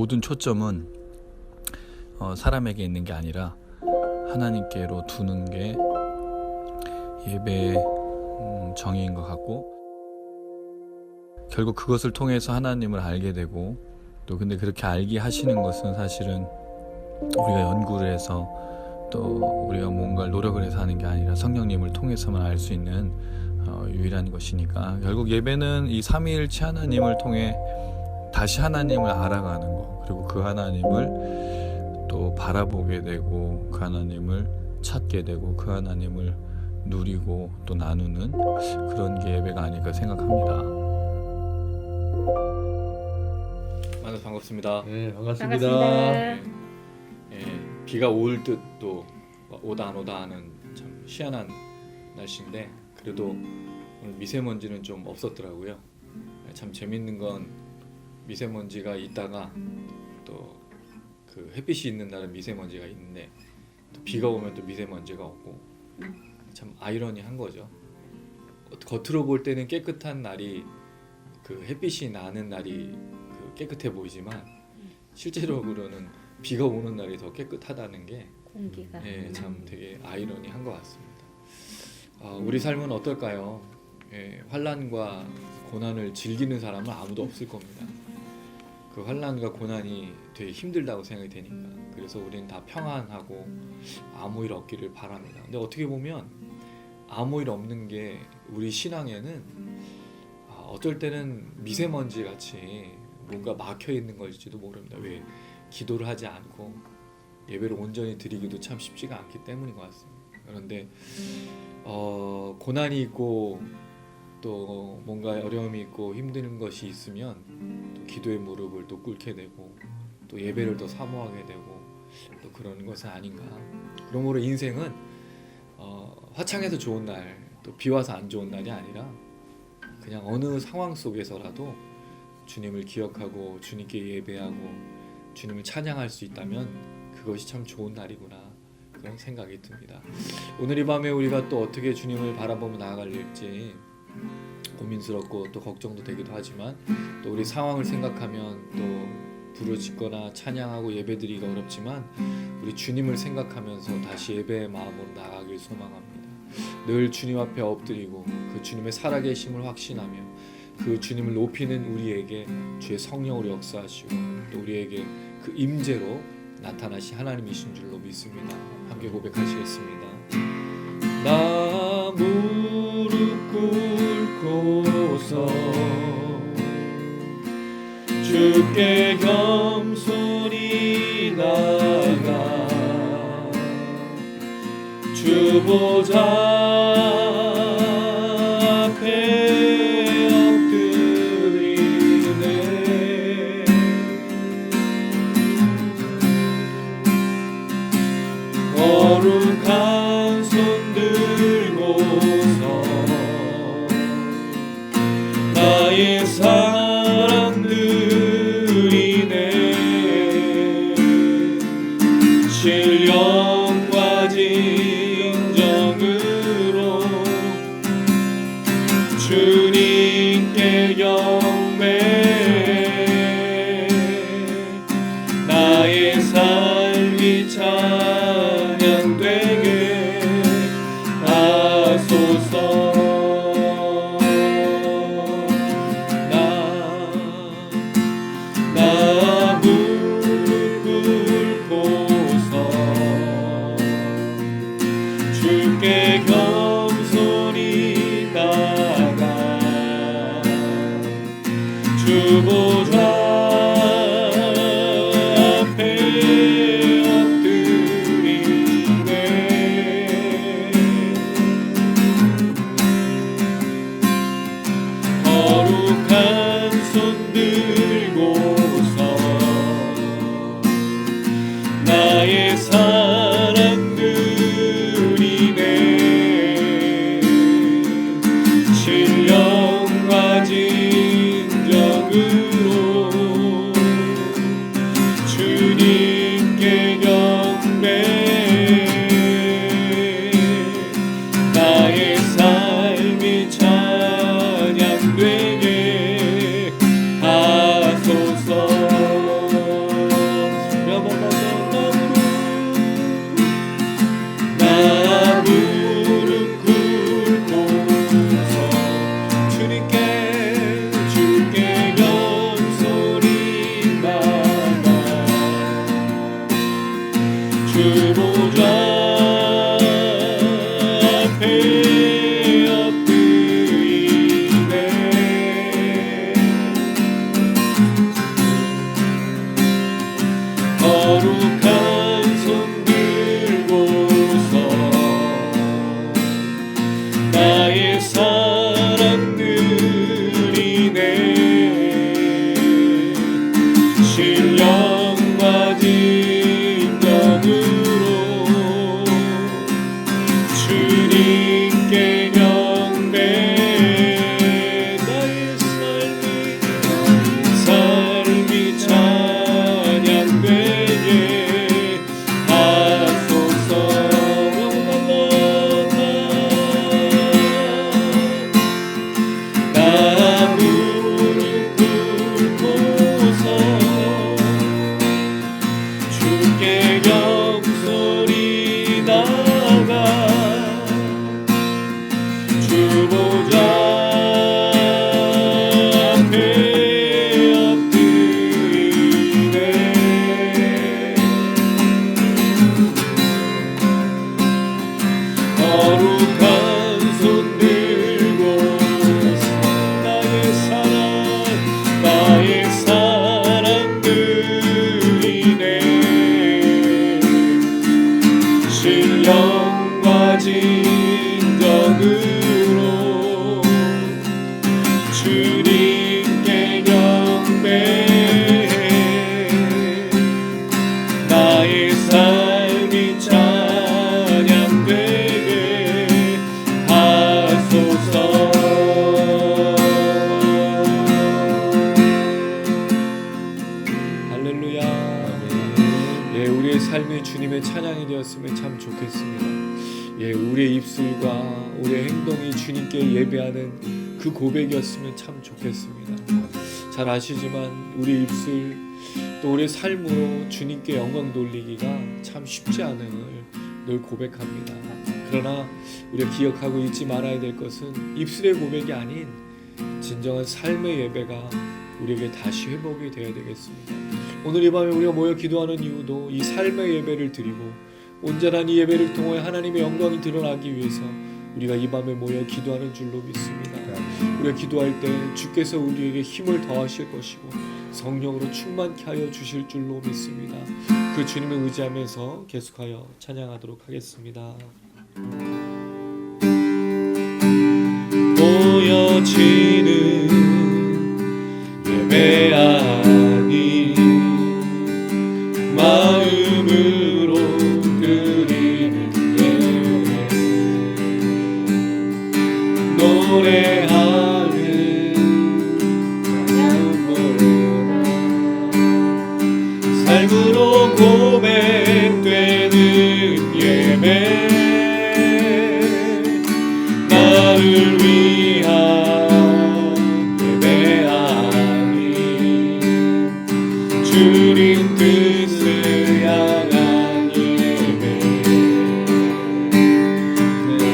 모든 초점은 사람에게 있는 게 아니라 하나님께로 두는 게 예배의 정의인 것 같고, 결국 그것을 통해서 하나님을 알게 되고, 또 근데 그렇게 알게 하시는 것은 사실은 우리가 연구를 해서 또 우리가 뭔가를 노력을 해서 하는 게 아니라 성령님을 통해서만 알 수 있는 유일한 것이니까, 결국 예배는 이 삼위일체 하나님을 통해 다시 하나님을 알아가는 거, 그리고 그 하나님을 또 바라보게 되고, 그 하나님을 찾게 되고, 그 하나님을 누리고 또 나누는 그런 게 예배가 아닐까 생각합니다. 만나서 반갑습니다. 네, 반갑습니다. 네, 비가 올 듯 또 오다 안 오다 하는 참 희한한 날씨인데, 그래도 오늘 미세먼지는 좀 없었더라고요. 참 재밌는 건 미세먼지가 있다가 또 그 햇빛이 있는 날은 미세먼지가 있는데, 또 비가 오면 또 미세먼지가 없고, 참 아이러니한 거죠. 겉으로 볼 때는 깨끗한 날이, 그 햇빛이 나는 날이 그 깨끗해 보이지만 실제로는 비가 오는 날이 더 깨끗하다는 게 공기가 참 되게 아이러니한 것 같습니다. 우리 삶은 어떨까요? 환난과 고난을 즐기는 사람은 아무도 없을 겁니다. 그 환난과 고난이 되게 힘들다고 생각이 되니까, 그래서 우리는 다 평안하고 아무 일 없기를 바랍니다. 근데 어떻게 보면 아무 일 없는 게 우리 신앙에는 어쩔 때는 미세먼지 같이 뭔가 막혀 있는 것일지도 모릅니다. 왜? 기도를 하지 않고 예배를 온전히 드리기도 참 쉽지가 않기 때문인 것 같습니다. 그런데 고난이 있고 또 뭔가 어려움이 있고 힘든 것이 있으면 또 기도의 무릎을 또 꿇게 되고, 또 예배를 더 사모하게 되고, 또 그런 것은 아닌가. 그러므로 인생은 화창해서 좋은 날, 또 비 와서 안 좋은 날이 아니라 그냥 어느 상황 속에서라도 주님을 기억하고 주님께 예배하고 주님을 찬양할 수 있다면 그것이 참 좋은 날이구나, 그런 생각이 듭니다. 오늘 이 밤에 우리가 또 어떻게 주님을 바라보며 나아갈지 고민스럽고 또 걱정도 되기도 하지만, 또 우리 상황을 생각하면 또 부르짖거나 찬양하고 예배드리기가 어렵지만, 우리 주님을 생각하면서 다시 예배의 마음으로 나아가길 소망합니다. 늘 주님 앞에 엎드리고 그 주님의 살아계심을 확신하며 그 주님을 높이는 우리에게 주의 성령으로 역사하시고 또 우리에게 그 임재로 나타나신 하나님이신 줄로 믿습니다. 함께 고백하시겠습니다. 나 무릎 꿇고서 주께 겸손히 나가 주 보좌 앞에 엎드리네. 거룩한 손 들고서 나의 사랑 드리네. 신령과 진정으로 주님께 경배, 나의 삶이 찬양되게 하소서. 나 무릎 꿇고서 주 보좌 앞에 엎드리네. 거룩한 손 들고서 나의 사랑들이네. 신령과 진정으로 주님께 경배. 나의 삶이 찬양되게 하소서. 나 무릎 꿇고서 주께 영소리 나가 주 보좌 앞에 엎드리네. 거룩한 손 들고서 나의 사랑들이네. 신령과 진정으로 주님께 경배해. 나의 삶이 찬양되게 하소서. 할렐루야. 예, 우리의 삶이 주님의 찬양이 되었으면 참 좋겠습니다. 예, 우리의 입술과 우리의 행동이 주님께 예배하는 그 고백이었으면 참 좋겠습니다. 잘 아시지만 우리 입술 또 우리의 삶으로 주님께 영광 돌리기가 참 쉽지 않음을 늘 고백합니다. 그러나 우리가 기억하고 잊지 말아야 될 것은 입술의 고백이 아닌 진정한 삶의 예배가 우리에게 다시 회복이 되어야 되겠습니다. 오늘 이 밤에 우리가 모여 기도하는 이유도 이 삶의 예배를 드리고 온전한 이 예배를 통해 하나님의 영광이 드러나기 위해서 우리가 이 밤에 모여 기도하는 줄로 믿습니다. 우리가 기도할 때 주께서 우리에게 힘을 더하실 것이고 성령으로 충만케 하여 주실 줄로 믿습니다. 그 주님을 의지하면서 계속하여 찬양하도록 하겠습니다. 보여지는 예배 아니 마음으로 드리는 예배 노래하는 삶으로 고백되는 예배 나를 위한 예배하니 주님 뜻을 향한 예배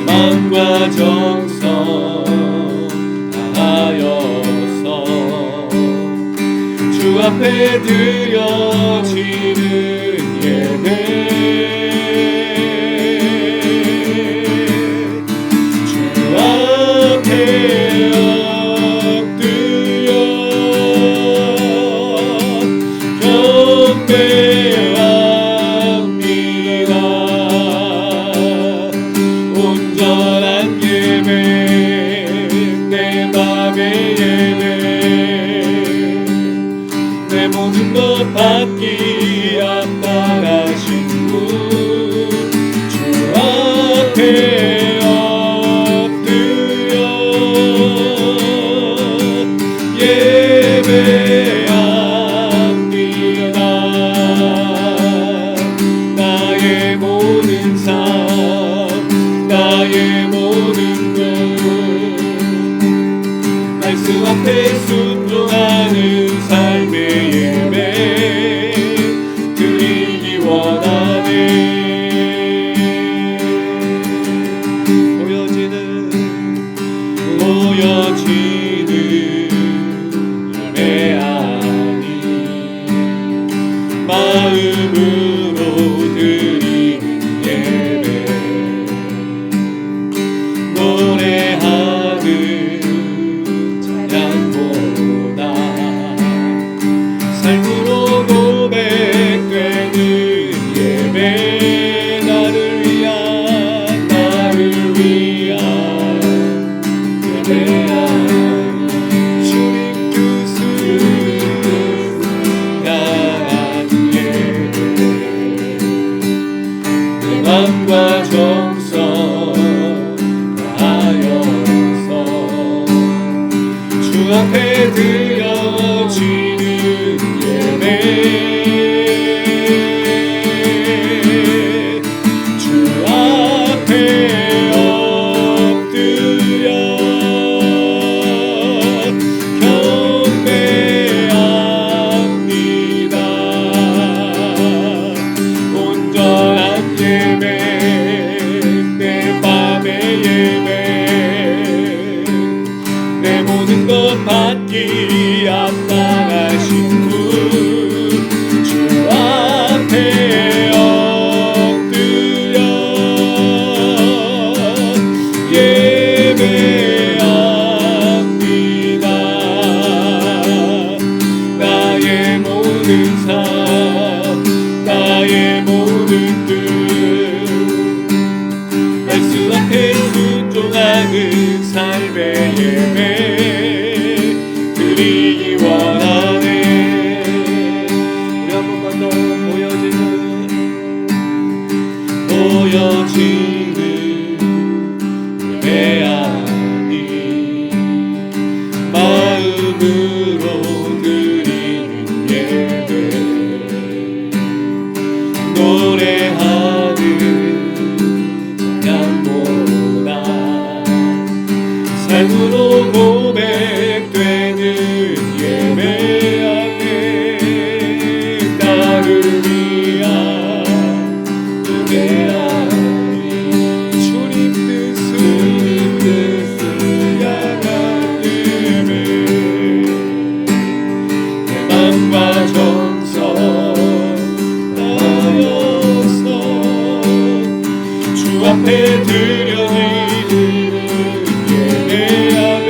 마음과 정성 다하여서 주 앞에 드려지는 예배 주 앞에 엎드려 경배합니다. 온전한 예배 내 맘의 예배 내 모든 것 받기 앞당하신 분 주 앞에 엎드려 예배합니다. 나의 모든 삶 나의 모든 것 말씀 앞에 순종하는 삶의 예배 드리기 원하네. 보여지는 예배하니 마음으로 드리 마음과 정성 다하여서 주 앞에 드려지는 예배, 주 앞에 엎드려 경배합니다. 온전한 예배, 내 맘의 예배, 내 모든 것 받기 합당하신 분, 주 앞에 엎드려 예배합니다. 나의 모든 삶, 나의 모든 뜻, 말씀 앞에 순종하는 삶의 예배 드리기 원하네. 우리 한 번만 더 모여지는 예배하니 마음으로 드리는 예배, 노래하는 찬양보다 삶으로 고백되는 예배하네. 나를 위한 예배하니 주님 뜻을 향한 예배, 내 맘과 정성 다하여서 주 앞에 드려지는 예배하네.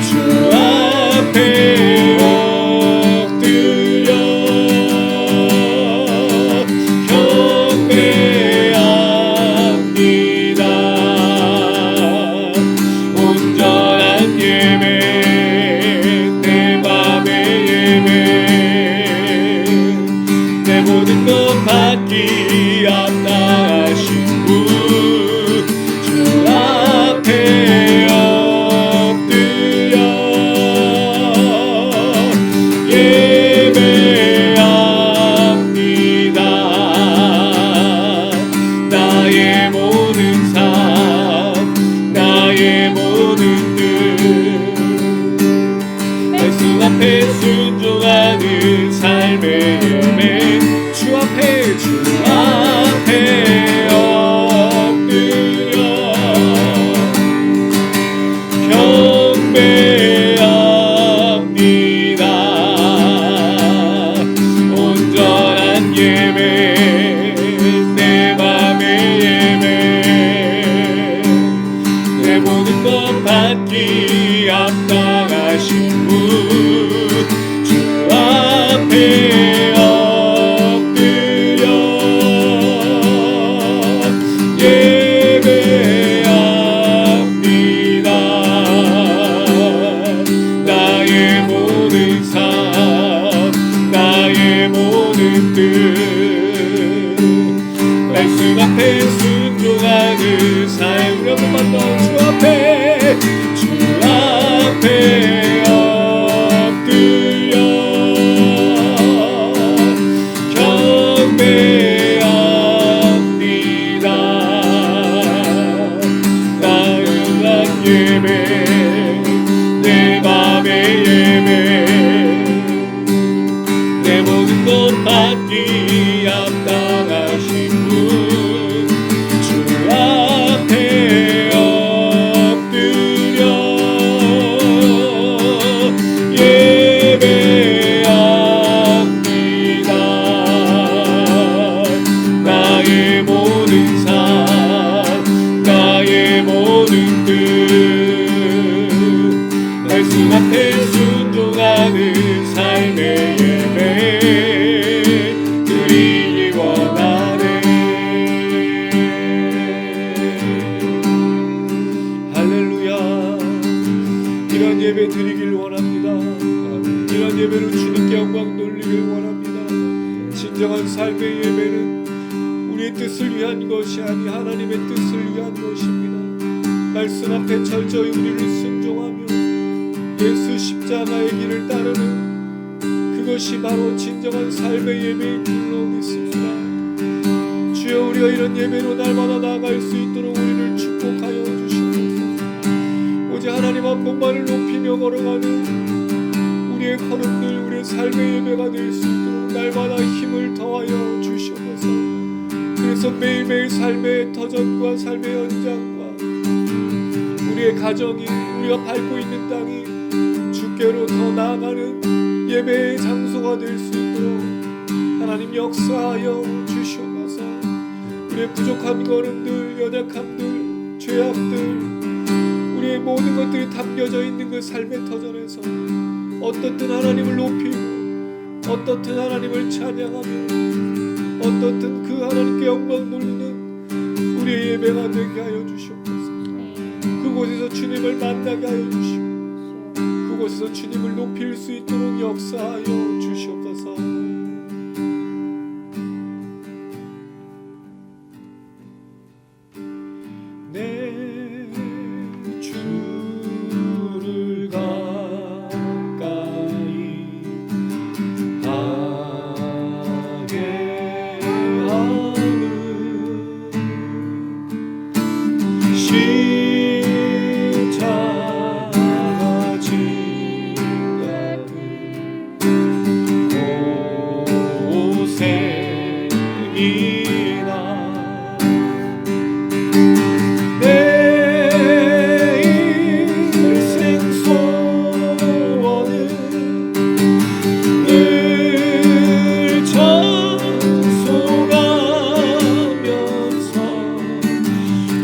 주 앞에 엎드려 경배합니다. 온전한 예배, 내 맘의 예배, 내 모든 것 받기 합당하신 분, 주 앞에 엎드려 예배합니다. 나의 모든 삶, 나의 모든 뜻, 말씀 앞에 순종하는 삶의 예배, 주 앞에 엎드려 경배합니다. 온전한 예배, 내 맘의 예배, 내 모든 것 받기 합당하신 분, 주 앞에 엎드려 예배합니다. 나의 모든 삶, 나의 모든 뜻, 말씀 앞에 순종하는 삶, 우리 한 번만 더 주 앞에 엎드려 경배합니다. 나의 예배, 내 맘의 예배, 내 모든 것 받기 합당하신 분, 주 앞에 엎드려 예배합니다. 나의 모든 삶, 나의 모든 뜻, 말씀 앞에 순종하는 삶의 예배 드리기 진정한 삶의 예배는 우리의 뜻을 위한 것이 아니 하나님의 뜻을 위한 것입니다. 말씀 앞에 철저히 우리를 순종하며 예수 십자가의 길을 따르는 그것이 바로 진정한 삶의 예배인 줄로 믿습니다. 주여, 우리가 이런 예배로 날마다 나아갈 수 있도록 우리를 축복하여 주시옵소서. 오직 하나님 한 분만을 높이며 걸어가는 우리의 걸음들, 우리의 삶의 예배가 될 수 있도록 날마다 힘을 더하여 주시옵소서. 그래서 매일매일 삶의 터전과 삶의 현장과 우리의 가정이, 우리가 밟고 있는 땅이 주께로 더 나아가는 예배의 장소가 될 수 있도록 하나님 역사하여 주시옵소서. 우리의 부족한 걸음들, 연약함들, 죄악들, 우리의 모든 것들이 담겨져 있는 그 삶의 터전에서 어떻든 하나님을 높이고 어떻든 하나님을 찬양하며 어떻든 그 하나님께 영광 돌리는 우리의 예배가 되게 하여 주시옵소서. 그곳에서 주님을 만나게 하여 주시고 그곳에서 주님을 높일 수 있도록 역사하여 주시옵소서. 내 주를 가까이 하게 하는 십자가 진가를 고생이나 주께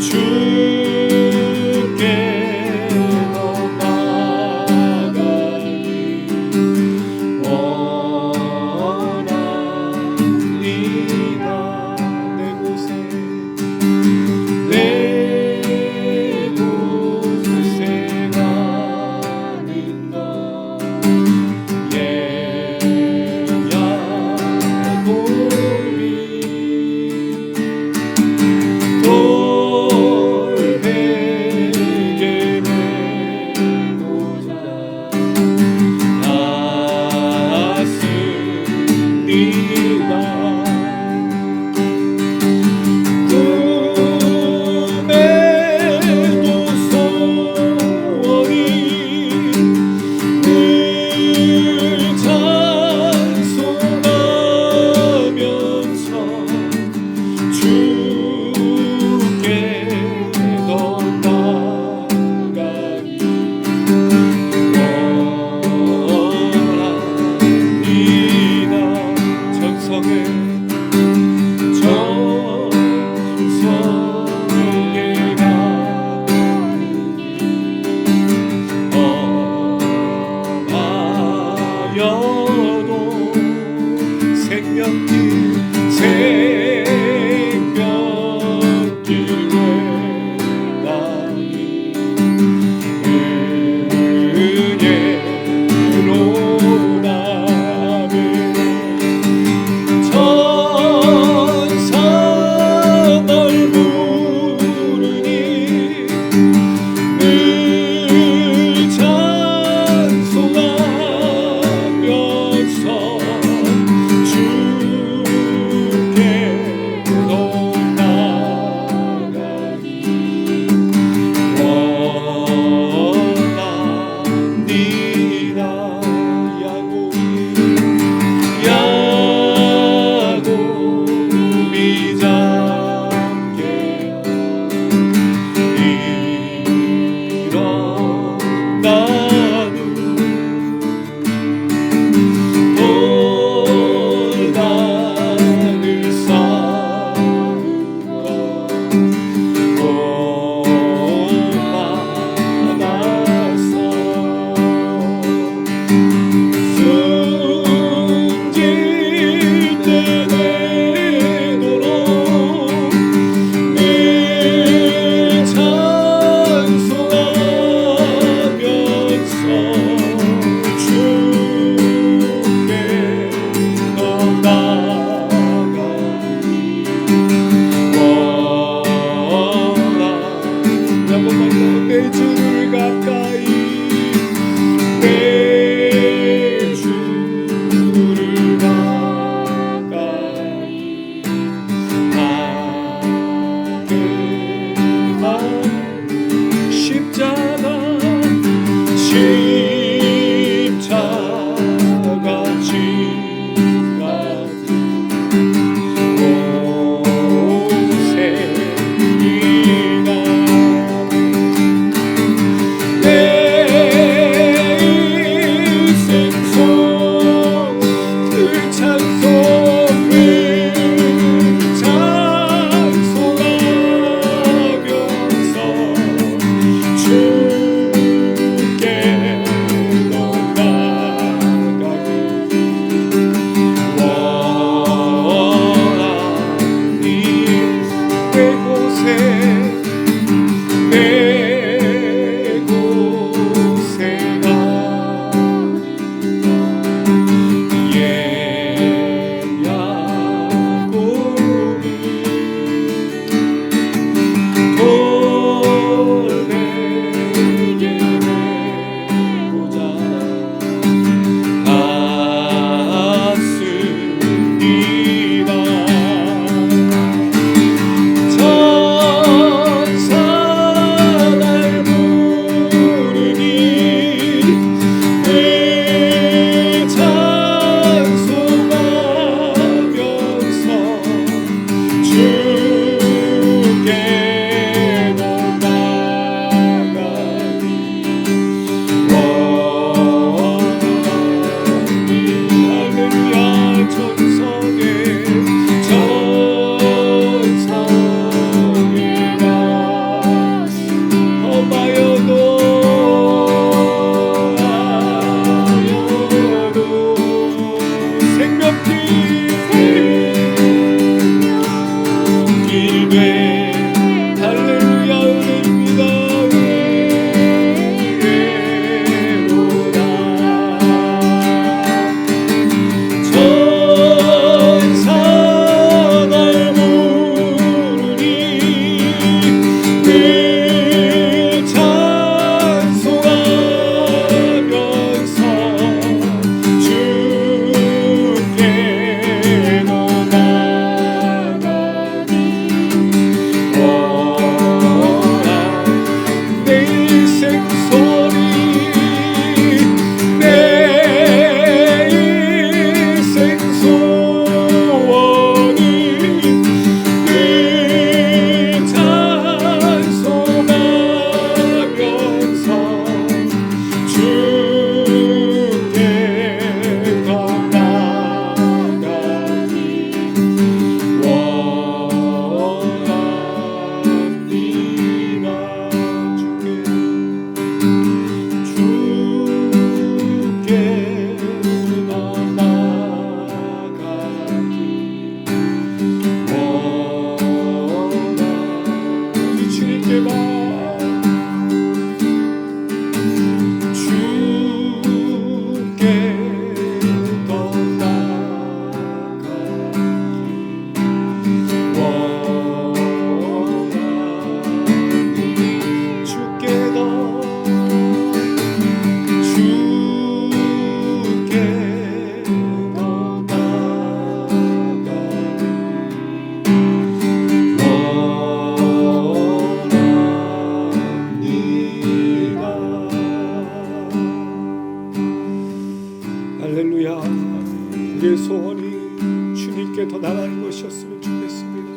주님께 더 나가는 것이었으면 좋겠습니다.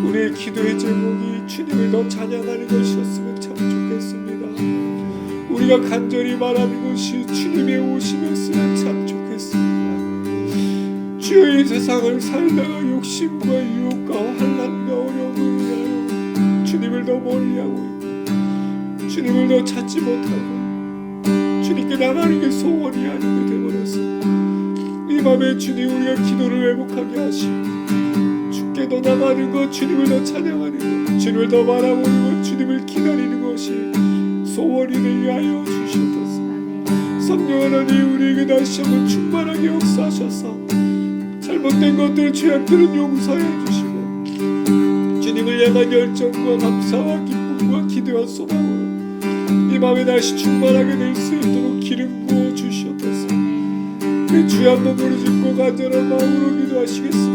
우리의 기도의 제목이 주님을 더 찬양하는 것이었으면 참 좋겠습니다. 우리가 간절히 말하는 것이 주님의 오심이었으면 참 좋겠습니다. 주여, 이 세상을 살다가 욕심과 유혹과 환난과 어려움을 위하여 주님을 더 멀리하고 있고 주님을 더 찾지 못하고 주님께 나가는 게 소원이 아니게 되어버렸습니다. 이 밤에 주님, 우리가 기도를 회복하게 하시고 주께 더 나가는 것, 주님을 더 찬양하는 것, 주님을 더 바라보는 것, 주님을 기다리는 것이 소원이 되게 하여 주시옵소서. 성령 하나님, 우리에게 다시 한번 충만하게 역사하셔서 잘못된 것들, 죄악들은 용서해 주시고 주님을 향한 열정과 감사와 기쁨과 기도와 소망으로 이 밤에 다시 충만하게 될 수 있도록 기름 부어 주시옵소서. 우리 주여 한번 부르짖고 간절한 마음으로 기도하시겠습니다.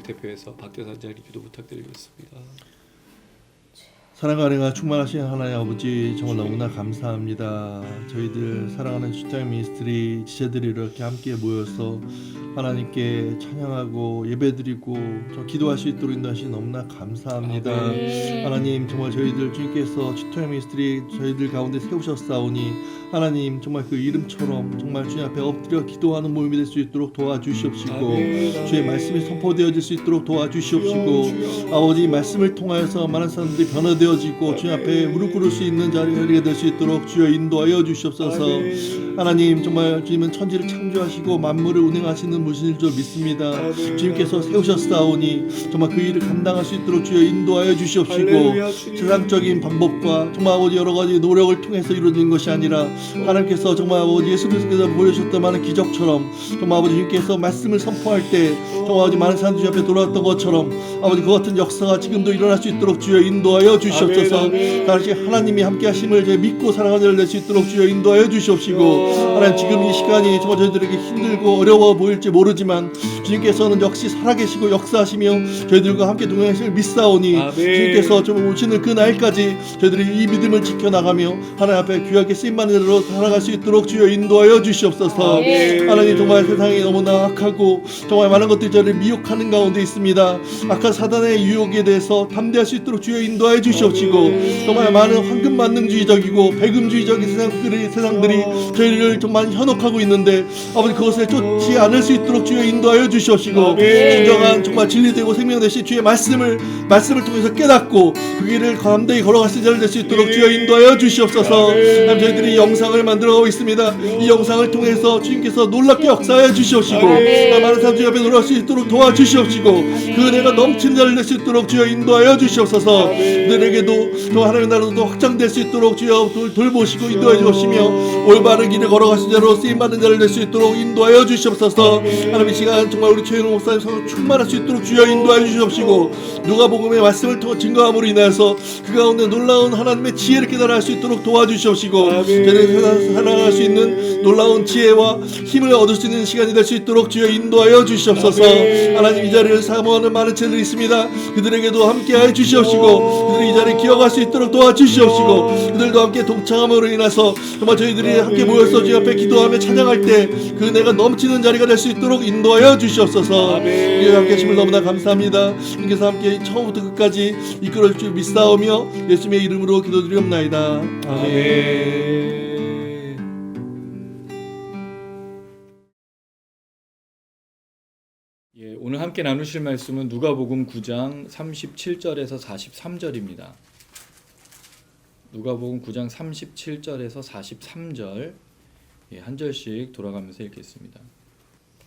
대표해서 박대선 장님 기도 부탁드리겠습니다. 사랑하는 충만하신 하나님 아버지, 정말 너무나 감사합니다. 저희들 사랑하는 주타임 미니스트리 지체들이 이렇게 함께 모여서 하나님께 찬양하고 예배드리고 좀 기도할 수 있도록 인도하시 너무나 감사합니다. 하나님, 정말 저희들 주님께서 주타임 미니스트리 저희들 가운데 세우셨사오니 하나님, 정말 그 이름처럼 정말 주님 앞에 엎드려 기도하는 모임이 될 수 있도록 도와주시옵시고 주의 말씀이 선포되어질 수 있도록 도와주시옵시고 아버지, 말씀을 통하여서 많은 사람들이 변화되어지고 주님 앞에 무릎 꿇을 수 있는 자리가 될 수 있도록 주여 인도하여 주시옵소서. 하나님, 정말 주님은 천지를 창조하시고 만물을 운행하시는 분이실 줄 믿습니다. 주님께서 세우셨사오니 정말 그 일을 감당할 수 있도록 주여 인도하여 주시옵시고 세상적인 방법과 정말 아버지 여러 가지 노력을 통해서 이루어진 것이 아니라 하나님께서 정말 아버지 예수 그리스도께서 보여주셨던 많은 기적처럼 정말 아버지 주님께서 말씀을 선포할 때 정말 아버지 많은 사람들이 앞에 돌아왔던 것처럼 아버지 그 같은 역사가 지금도 일어날 수 있도록 주여 인도하여 주시옵소서. 다시 하나님이 함께 하심을 믿고 살아가는 될 수 있도록 주여 인도하여 주시옵시고 하나님, 지금 이 시간이 정말 저희들에게 힘들고 어려워 보일지 모르지만 주님께서는 역시 살아계시고 역사하시며 저희들과 함께 동행하심을 믿사오니 주님께서 좀 오시는 그 날까지 저희들이 이 믿음을 지켜나가며 하나님 앞에 귀하게 쓰임받는 대로 살아갈 수 있도록 주여 인도하여 주시옵소서. 하나님, 정말 세상이 너무나 악하고 정말 많은 것들이 저희를 미혹하는 가운데 있습니다. 악한 사단의 유혹에 대해서 담대할 수 있도록 주여 인도하여 주시옵시고 정말 많은 황금만능주의적이고 배금주의적인 세상들이 저희를 저희들을 정말 현혹하고 있는데 아버지 그것을 쫓지 않을 수 있도록 주여 인도하여 주시옵시고 진정한 정말 진리되고 생명되신 주의 말씀을 통해서 깨닫고 그 길을 감대히 걸어갈 수 있는 될 수 있도록 주여 인도하여 주시옵소서. 하나님 저희들이 영상을 만들어가고 있습니다. 이 영상을 통해서 주님께서 놀랍게 역사하여 주시옵시고 많은 사람들 앞에 놀랄 수 있도록 도와주시옵시고 그 은혜가 넘치는 자를 낼 수 있도록 주여 인도하여 주시옵소서. 그들에게도 또 하나님의 나라도 확장될 수 있도록 주여 돌보시고 인도해 주시며 올바른 길을 걸어갈 수 있는 자로 쓰임받는 자를 낼 수 있도록 인도하여 주시옵소서. 하나님 이 시간 정말 우리 최현우 목사님 서로 충만할 수 있도록 주여 인도하여 주시옵시고 누가복음의 말씀을 통해 증거함으로 인하여서 그 가운데 놀라운 하나님의 지혜를 깨달아 할 수 있도록 도와주시옵시고 저희를 살아갈 수 있는 놀라운 지혜와 힘을 얻을 수 있는 시간이 될 수 있도록 주여 인도하여 주시옵소서. 하나님 이 자리를 사모하는 많은 채들이 있습니다. 그들에게도 함께하여 주시옵시고 그들이 이 자리를 기억할 수 있도록 도와주시옵시고 그들도 함께 동참함으로 인해서 정말 저희들이 함께 모여서 주 앞에 기도하며 찬양할 때 그 은혜가 넘치는 자리가 될 수 있도록 인도하여 주시옵소서. 우리와 함께 하심을 너무나 감사합니다. 주님께서 함께 처음부터 끝까지 이끌어 줄 믿사오며 예수님의 이름으로 기도드리옵나이다. 아멘. 예, 오늘 함께 나누실 말씀은 누가복음 9장 37절에서 43절입니다. 누가복음 9장 37절에서 43절 한 절씩 돌아가면서 읽겠습니다.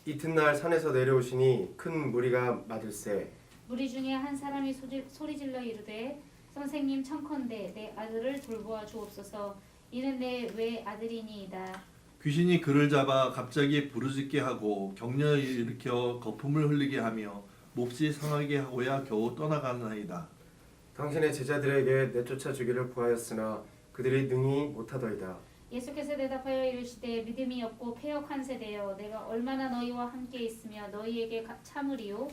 이튿날 산에서 내려오시니 큰 무리가 맞을세 무리 중에 한 사람이 소리질러 이르되 선생님 청컨대 내 아들을 돌보아 주옵소서. 이는 내 외아들이니이다. 귀신이 그를 잡아 갑자기 부르짖게 하고 격려를 일으켜 거품을 흘리게 하며 몹시 상하게 하고야 겨우 떠나가나이다. 당신의 제자들에게 내쫓아 주기를 구하였으나 그들이 능히 못하더이다. 예수께서 대답하여 이르시되 믿음이 없고 패역한 세대여 내가 얼마나 너희와 함께 있으며 너희에게 참으리요.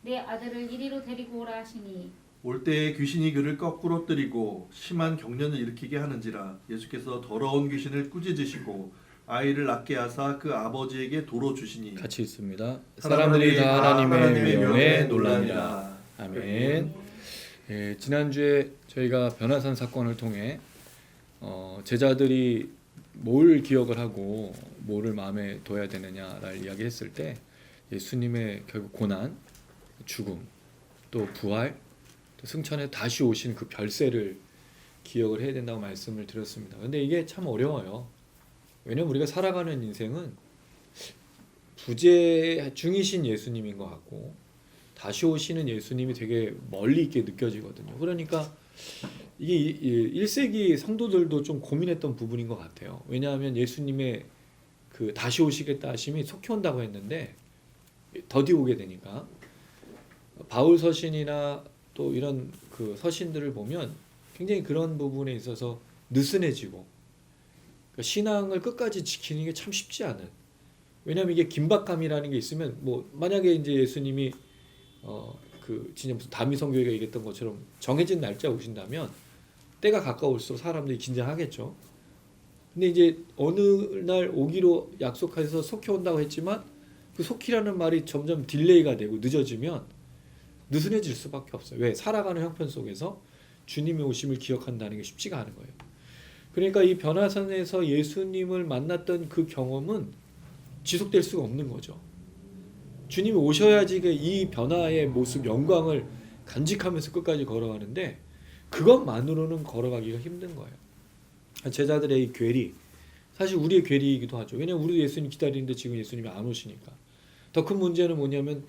내 아들을 이리로 데리고 오라 하시니 올 때에 귀신이 그를 거꾸로 때리고 심한 격려를 일으키게 하는지라 예수께서 더러운 귀신을 꾸짖으시고 아이를 낳게 하사 그 아버지에게 도로 주시니 같이 있습니다. 사람들이 다 하나님의 명에 놀라니라. 아멘. 예, 지난주에 저희가 변화산 사건을 통해 제자들이 뭘 기억을 하고 뭐를 마음에 둬야 되느냐를 이야기했을 때 예수님의 결국 고난, 죽음, 또 부활, 또 승천에 다시 오신 그 별세를 기억을 해야 된다고 말씀을 드렸습니다. 근데 이게 참 어려워요. 왜냐면 우리가 살아가는 인생은 부재 중이신 예수님인 것 같고 다시 오시는 예수님이 되게 멀리 있게 느껴지거든요. 그러니까 이게 1세기 성도들도 좀 고민했던 부분인 것 같아요. 왜냐하면 예수님의 그 다시 오시겠다 하심이 속히 온다고 했는데 더디 오게 되니까 바울 서신이나 또 이런 그 서신들을 보면 굉장히 그런 부분에 있어서 느슨해지고 그러니까 신앙을 끝까지 지키는 게 참 쉽지 않은. 왜냐하면 이게 긴박감이라는 게 있으면 뭐 만약에 이제 예수님이 그 진짜 무슨 다미성교회가 얘기했던 것처럼 정해진 날짜 오신다면 때가 가까울수록 사람들이 긴장하겠죠. 근데 이제 어느 날 오기로 약속해서 속히 온다고 했지만 그 속히라는 말이 점점 딜레이가 되고 늦어지면 느슨해질 수밖에 없어요. 왜? 살아가는 형편 속에서 주님의 오심을 기억한다는 게 쉽지가 않은 거예요. 그러니까 이 변화산에서 예수님을 만났던 그 경험은 지속될 수가 없는 거죠. 주님이 오셔야지 이 변화의 모습, 영광을 간직하면서 끝까지 걸어가는데 그것만으로는 걸어가기가 힘든 거예요. 제자들의 이 괴리, 사실 우리의 괴리이기도 하죠. 왜냐하면 우리도 예수님 기다리는데 지금 예수님이 안 오시니까. 더 큰 문제는 뭐냐면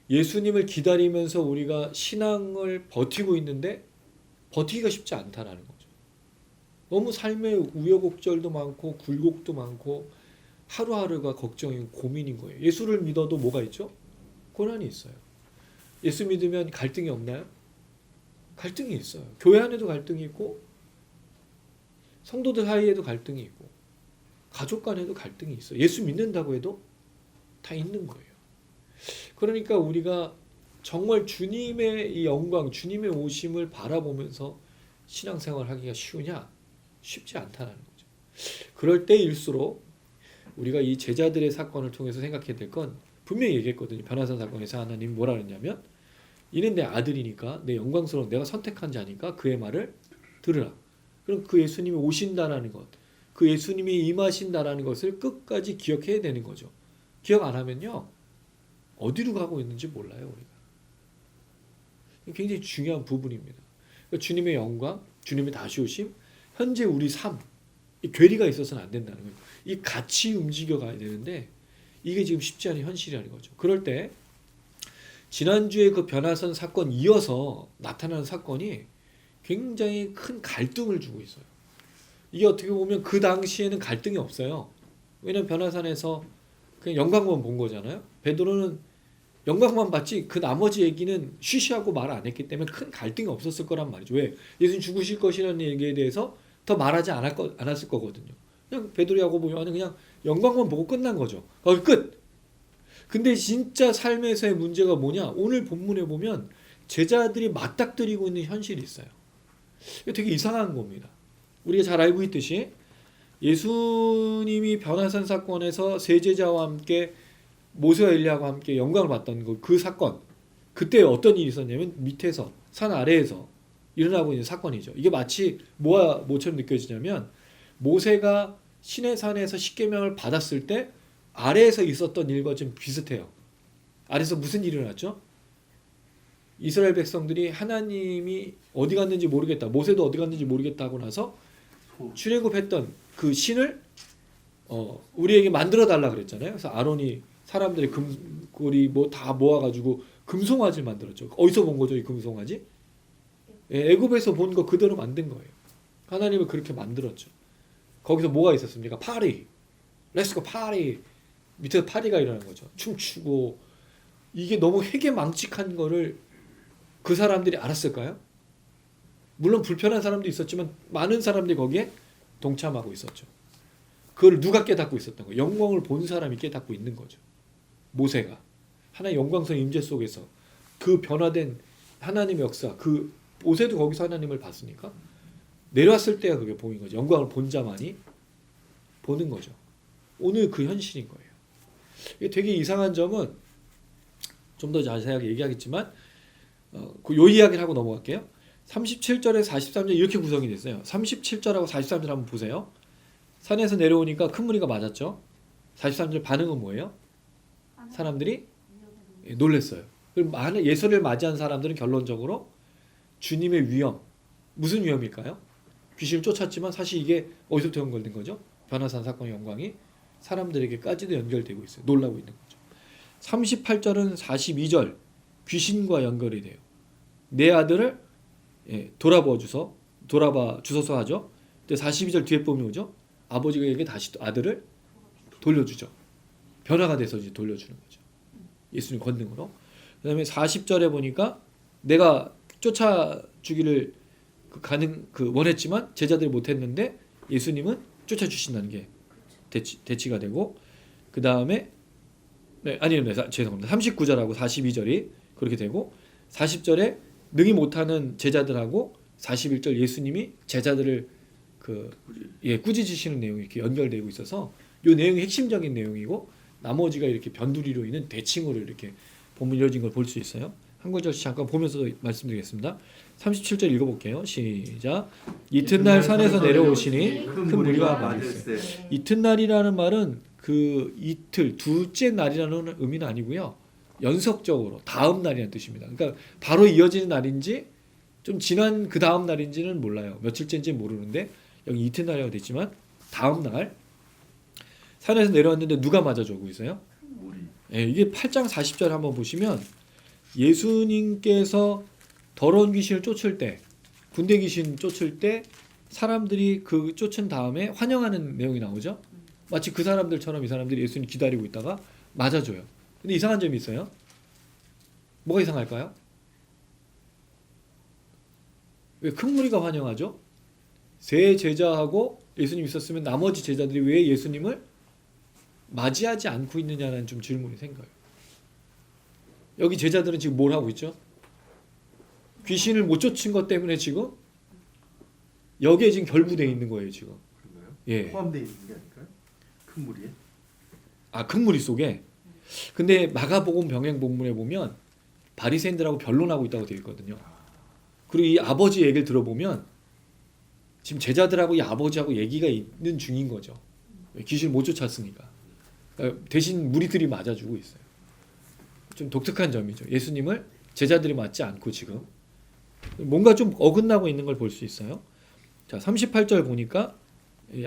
예수님을 기다리면서 우리가 신앙을 버티고 있는데 버티기가 쉽지 않다라는 거죠. 너무 삶의 우여곡절도 많고 굴곡도 많고 하루하루가 걱정이고 고민인 거예요. 예수를 믿어도 뭐가 있죠? 고난이 있어요. 예수 믿으면 갈등이 없나요? 갈등이 있어요. 교회 안에도 갈등이 있고 성도들 사이에도 갈등이 있고 가족 간에도 갈등이 있어요. 예수 믿는다고 해도 다 있는 거예요. 그러니까 우리가 정말 주님의 이 영광, 주님의 오심을 바라보면서 신앙생활 하기가 쉬우냐? 쉽지 않다는 거죠. 그럴 때일수록 우리가 이 제자들의 사건을 통해서 생각해야 될 건 분명히 얘기했거든요. 변화산 사건에서 하나님 뭐라 그랬냐면 이는 내 아들이니까 내 영광스러운 내가 선택한 자니까 그의 말을 들으라. 그럼 그 예수님이 오신다라는 것, 그 예수님이 임하신다라는 것을 끝까지 기억해야 되는 거죠. 기억 안 하면요. 어디로 가고 있는지 몰라요. 우리가. 굉장히 중요한 부분입니다. 그러니까 주님의 영광, 주님의 다시 오심, 현재 우리 삶, 이 괴리가 있어서는 안 된다는 거예요. 이 같이 움직여 가야 되는데 이게 지금 쉽지 않은 현실이라는 거죠. 그럴 때 지난주에 그 변화선 사건 이어서 나타나는 사건이 굉장히 큰 갈등을 주고 있어요. 이게 어떻게 보면 그 당시에는 갈등이 없어요. 왜냐하면 변화산에서 그냥 영광만 본 거잖아요. 베드로는 영광만 봤지 그 나머지 얘기는 쉬쉬하고 말 안 했기 때문에 큰 갈등이 없었을 거란 말이죠. 왜? 예수님 죽으실 것이라는 얘기에 대해서 더 말하지 않았을 거거든요. 그냥 베드로하고 요한은 그냥 영광만 보고 끝난 거죠. 끝! 근데 진짜 삶에서의 문제가 뭐냐? 오늘 본문에 보면 제자들이 맞닥뜨리고 있는 현실이 있어요. 이게 되게 이상한 겁니다. 우리가 잘 알고 있듯이 예수님이 변화산 사건에서 세 제자와 함께 모세와 엘리야와 함께 영광을 받던 그 사건, 그때 어떤 일이 있었냐면 밑에서 산 아래에서 일어나고 있는 사건이죠. 이게 마치 뭐처럼 느껴지냐면 모세가 시내산에서 십계명을 받았을 때 아래에서 있었던 일과 좀 비슷해요. 아래에서 무슨 일이 일어났죠? 이스라엘 백성들이 하나님이 어디 갔는지 모르겠다, 모세도 어디 갔는지 모르겠다 하고 나서 출애굽했던 그 신을 우리에게 만들어 달라 그랬잖아요. 그래서 아론이 사람들의 금고리 뭐 다 모아가지고 금송아지를 만들었죠. 어디서 본 거죠, 이 금송아지? 애굽에서 본 거 그대로 만든 거예요. 하나님을 그렇게 만들었죠. 거기서 뭐가 있었습니까? 파리, 렛츠고 파리. 밑에서 파리가 일어나는 거죠. 춤추고. 이게 너무 회개망측한 거를 그 사람들이 알았을까요? 물론 불편한 사람도 있었지만 많은 사람들이 거기에 동참하고 있었죠. 그걸 누가 깨닫고 있었던 거예요? 영광을 본 사람이 깨닫고 있는 거죠. 모세가 하나의 영광성 임재 속에서 그 변화된 하나님의 역사, 그 모세도 거기서 하나님을 봤으니까 내려왔을 때가 그게 보인 거죠. 영광을 본 자만이 보는 거죠. 오늘 그 현실인 거예요. 이게 되게 이상한 점은 좀 더 자세하게 얘기하겠지만 요 이야기를 하고 넘어갈게요. 37절에 43절 이렇게 구성이 됐어요. 37절하고 43절 한번 보세요. 산에서 내려오니까 큰 무리가 맞았죠. 43절 반응은 뭐예요? 사람들이 놀랬어요. 많은 예수를 맞이한 사람들은 결론적으로 주님의 위엄, 무슨 위엄일까요? 귀신을 쫓았지만 사실 이게 어디서부터 연결된 거죠? 변화산 사건의 영광이 사람들에게까지도 연결되고 있어요. 놀라고 있는 거죠. 38절은 42절 귀신과 연결이 돼요. 내 아들을 돌아봐 주소서 하죠. 근데 42절 뒤에 보면 오죠. 아버지에게 다시 아들을 돌려주죠. 변화가 돼서 이제 돌려주는 거죠. 예수님 권능으로. 그 다음에 40절에 보니까 내가 쫓아주기를 원했지만 제자들이 못했는데 예수님은 쫓아주신다는 게 대치가 되고, 그 다음에 죄송합니다. 39절하고 42절이 그렇게 되고, 40절에 능히 못하는 제자들하고 41절 예수님이 제자들을 꾸짖으시는 내용이 이렇게 연결되고 있어서 이 내용이 핵심적인 내용이고, 나머지가 이렇게 변두리로 있는 대칭으로 이렇게 본문 이어진 걸 볼 수 있어요. 한 구절씩 잠깐 보면서 말씀드리겠습니다. 37절 읽어볼게요. 시작. 이튿날 산에서 내려오시니 큰 무리가 많이 있어요. 이튿날이라는 말은 그 이틀, 둘째 날이라는 의미는 아니고요. 연속적으로 다음 날이라는 뜻입니다. 그러니까 바로 이어지는 날인지 좀 지난 그 다음 날인지는 몰라요. 며칠째인지 모르는데 여기 이튿날이라고 됐지만 다음 날 산에서 내려왔는데 누가 맞아주고 있어요? 이게 8장 40절 한번 보시면 예수님께서 더러운 귀신을 쫓을 때, 군대 귀신 쫓을 때 사람들이 그 쫓은 다음에 환영하는 내용이 나오죠. 마치 그 사람들처럼 이 사람들이 예수님 기다리고 있다가 맞아줘요. 근데 이상한 점이 있어요. 뭐가 이상할까요? 왜 큰 무리가 환영하죠? 세 제자하고 예수님 있었으면 나머지 제자들이 왜 예수님을 맞이하지 않고 있느냐는 좀 질문이 생겨요. 여기 제자들은 지금 뭘 하고 있죠? 귀신을 못 쫓은 것 때문에 지금 여기에 지금 결부되어 있는 거예요, 지금. 그런가요? 예. 포함되어 있는 게 아닐까요? 큰 무리에? 큰 무리 속에. 근데 마가복음 병행 본문에 보면 바리새인들하고 변론하고 있다고 되어 있거든요. 그리고 이 아버지 얘기를 들어보면 지금 제자들하고 이 아버지하고 얘기가 있는 중인 거죠. 귀신을 못 쫓았으니까. 대신 무리들이 맞아주고 있어요. 좀 독특한 점이죠. 예수님을 제자들이 맞지 않고 지금 뭔가 좀 어긋나고 있는 걸 볼 수 있어요. 자, 38절 보니까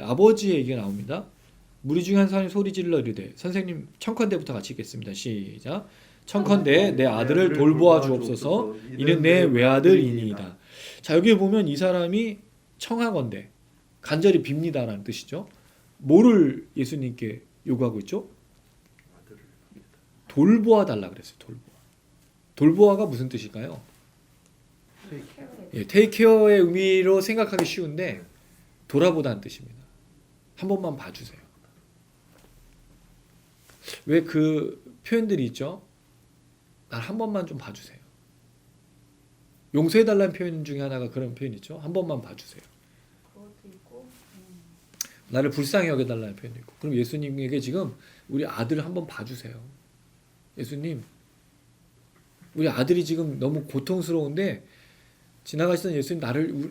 아버지의 얘기가 나옵니다. 무리 중에 한 사람이 소리 질러 이르되 선생님 청컨대부터 같이 읽겠습니다. 시작. 청컨대 내 아들을 돌보아 주옵소서 이는 내 외아들이니이다. 자, 여기에 보면 이 사람이 청하건대 간절히 빕니다라는 뜻이죠. 뭐를 예수님께 요구하고 있죠? 돌보아 달라 그랬어요. 돌보아가 무슨 뜻일까요? 테이크 케어의 의미로 생각하기 쉬운데 돌아보다는 뜻입니다. 한 번만 봐주세요. 왜 그 표현들이 있죠? 날 한 번만 좀 봐주세요. 용서해달라는 표현 중에 하나가 그런 표현 있죠. 한 번만 봐주세요. 그것도 있고. 나를 불쌍히 여겨달라는 표현도 있고. 그럼 예수님에게 지금 우리 아들을 한번 봐주세요. 예수님, 우리 아들이 지금 너무 고통스러운데 지나가시던 예수님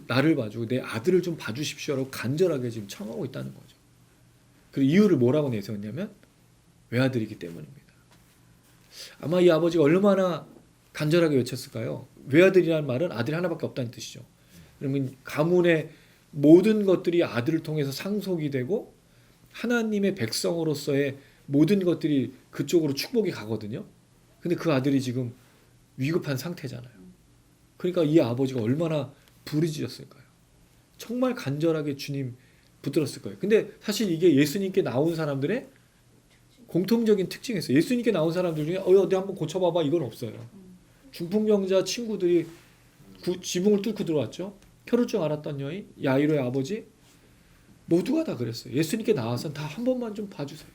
나를 봐주고 내 아들을 좀 봐주십시오라고 간절하게 지금 청하고 있다는 거죠. 그리고 이유를 뭐라고 내세웠냐면 외아들이기 때문입니다. 아마 이 아버지가 얼마나 간절하게 외쳤을까요? 외아들이라는 말은 아들이 하나밖에 없다는 뜻이죠. 그러면 가문의 모든 것들이 아들을 통해서 상속이 되고 하나님의 백성으로서의 모든 것들이 그쪽으로 축복이 가거든요. 근데 그 아들이 지금 위급한 상태잖아요. 그러니까 이 아버지가 얼마나 부르짖었을까요? 정말 간절하게 주님 붙들었을 거예요. 근데 사실 이게 예수님께 나온 사람들의 공통적인 특징이었어요. 예수님께 나온 사람들 중에 어디 한번 고쳐봐봐 이건 없어요. 중풍병자 친구들이 지붕을 뚫고 들어왔죠. 혈우증 앓았던 여인, 야이로의 아버지 모두가 다 그랬어요. 예수님께 나와서 다 한 번만 좀 봐주세요.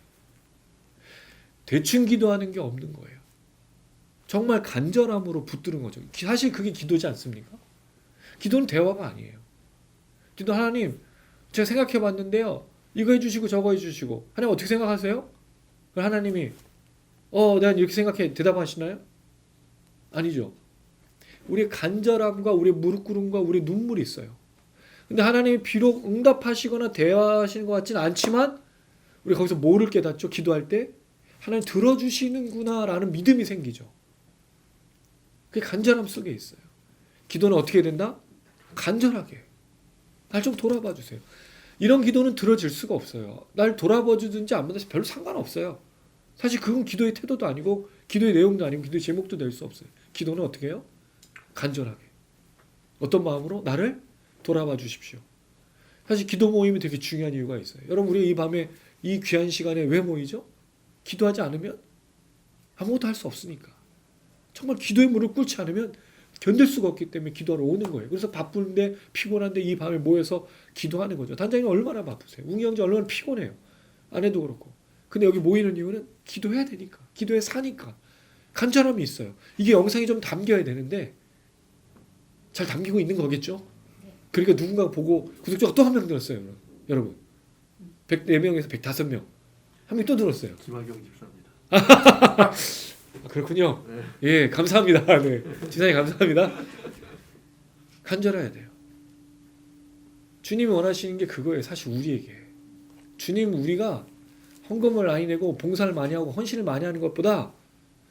대충 기도하는 게 없는 거예요. 정말 간절함으로 붙드는 거죠. 사실 그게 기도지 않습니까? 기도는 대화가 아니에요. 기도 하나님 제가 생각해 봤는데요. 이거 해주시고 저거 해주시고 하나님 어떻게 생각하세요? 하나님이 난 이렇게 생각해 대답하시나요? 아니죠. 우리의 간절함과 우리의 무릎 꿇음과 우리의 눈물이 있어요. 근데 하나님이 비록 응답하시거나 대화하시는 것 같지는 않지만 우리 거기서 뭐를 깨닫죠? 기도할 때 하나님 들어주시는구나라는 믿음이 생기죠. 그게 간절함 속에 있어요. 기도는 어떻게 해야 된다? 간절하게. 날 좀 돌아봐 주세요. 이런 기도는 들어질 수가 없어요. 날 돌아봐 주든지 안 받아서 별로 상관없어요. 사실 그건 기도의 태도도 아니고 기도의 내용도 아니고 기도의 제목도 될 수 없어요. 기도는 어떻게 해요? 간절하게. 어떤 마음으로? 나를 돌아봐 주십시오. 사실 기도 모임이 되게 중요한 이유가 있어요. 여러분 우리 이 밤에 이 귀한 시간에 왜 모이죠? 기도하지 않으면 아무것도 할 수 없으니까. 정말 기도의 무릎 꿇지 않으면 견딜 수가 없기 때문에 기도하러 오는 거예요. 그래서 바쁜데 피곤한데 이 밤에 모여서 기도하는 거죠. 단장님 얼마나 바쁘세요? 웅이 형제 얼마나 피곤해요. 아내도 그렇고. 근데 여기 모이는 이유는 기도해야 되니까. 기도에 사니까. 간절함이 있어요. 이게 영상이 좀 담겨야 되는데 잘 담기고 있는 거겠죠? 그러니까 누군가 보고 구독자가 또 한 명 늘었어요. 여러분. 104명에서 105명. 한 명 또 늘었어요. 김학영 집사입니다. 그렇군요. 네. 예, 감사합니다. 네. 지사님 감사합니다. 간절해야 돼요. 주님이 원하시는 게 그거예요. 사실 우리에게. 주님 우리가 헌금을 많이 내고 봉사를 많이 하고 헌신을 많이 하는 것보다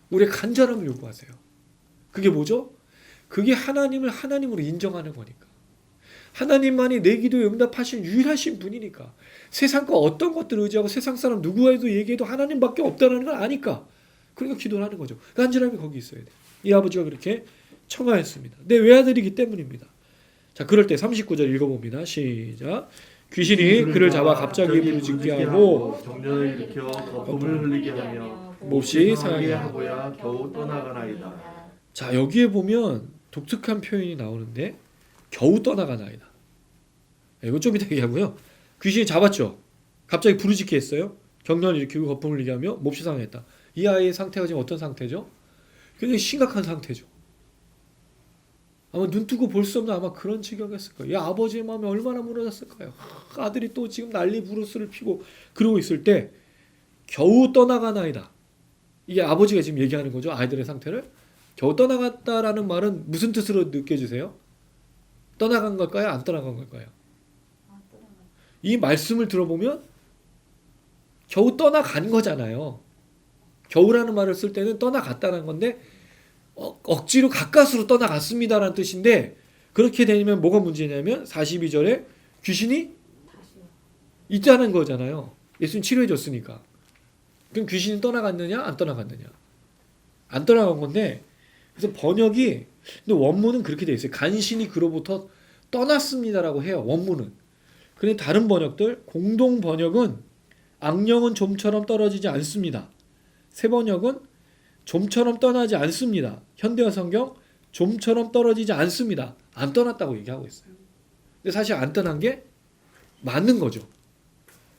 우리의 간절함을 요구하세요. 그게 뭐죠? 그게 하나님을 하나님으로 인정하는 거니까. 하나님만이 내 기도에 응답하신 유일하신 분이니까. 세상과 어떤 것들을 의지하고 세상 사람 누구와도 얘기해도 하나님밖에 없다는 걸 아니까. 그러니까 기도를 하는 거죠. 간절함이 거기 있어야 돼. 이 아버지가 그렇게 청하였습니다. 내 외아들이기 때문입니다. 자, 그럴 때 39절 읽어봅니다. 시작. 귀신이 그를 잡아 갑자기 부르짖게 하고 정전을 일으켜 거품을 흘리게 하며 몹시 상하게 하고. 하고야 겨우 떠나가나이다. 자, 여기에 보면 독특한 표현이 나오는데 겨우 떠나가나이다. 이거 좀 이따 얘기하고요. 귀신이 잡았죠. 갑자기 부르짖게 했어요. 경련을 일으키고 거품을 흘리게 하며 몹시 상했다. 이 아이의 상태가 지금 어떤 상태죠? 굉장히 심각한 상태죠. 아마 눈 뜨고 볼 수 없는 아마 그런 지경이었을 거예요. 이 아버지의 마음이 얼마나 무너졌을까요? 아들이 또 지금 난리 부르스를 피고 그러고 있을 때 겨우 떠나가나이다. 이게 아버지가 지금 얘기하는 거죠. 아이들의 상태를. 겨우 떠나갔다라는 말은 무슨 뜻으로 느껴지세요? 떠나간 걸까요? 안 떠나간 걸까요? 이 말씀을 들어보면 겨우 떠나간 거잖아요. 겨우라는 말을 쓸 때는 떠나갔다는 건데 억지로 가까스로 떠나갔습니다라는 뜻인데 그렇게 되면 뭐가 문제냐면 42절에 귀신이 있다는 거잖아요. 예수님 치료해 줬으니까. 그럼 귀신이 떠나갔느냐 안 떠나갔느냐? 안 떠나간 건데 그래서 번역이 근데 원문은 그렇게 돼 있어요. 간신히 그로부터 떠났습니다라고 해요. 원문은. 그런데 다른 번역들 공동 번역은 악령은 좀처럼 떨어지지 않습니다. 새 번역은 좀처럼 떠나지 않습니다. 현대어 성경 좀처럼 떨어지지 않습니다. 안 떠났다고 얘기하고 있어요. 근데 사실 안 떠난 게 맞는 거죠.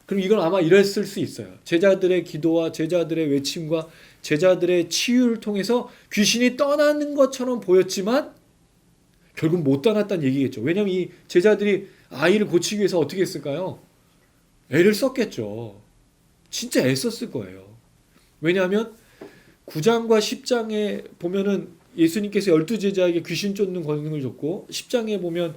그럼 이건 아마 이랬을 수 있어요. 제자들의 기도와 제자들의 외침과 제자들의 치유를 통해서 귀신이 떠나는 것처럼 보였지만 결국 못 떠났다는 얘기겠죠. 왜냐하면 이 제자들이 아이를 고치기 위해서 어떻게 했을까요? 애를 썼겠죠. 진짜 애썼을 거예요. 왜냐하면 9장과 10장에 보면은 예수님께서 12제자에게 귀신 쫓는 권능을 줬고 10장에 보면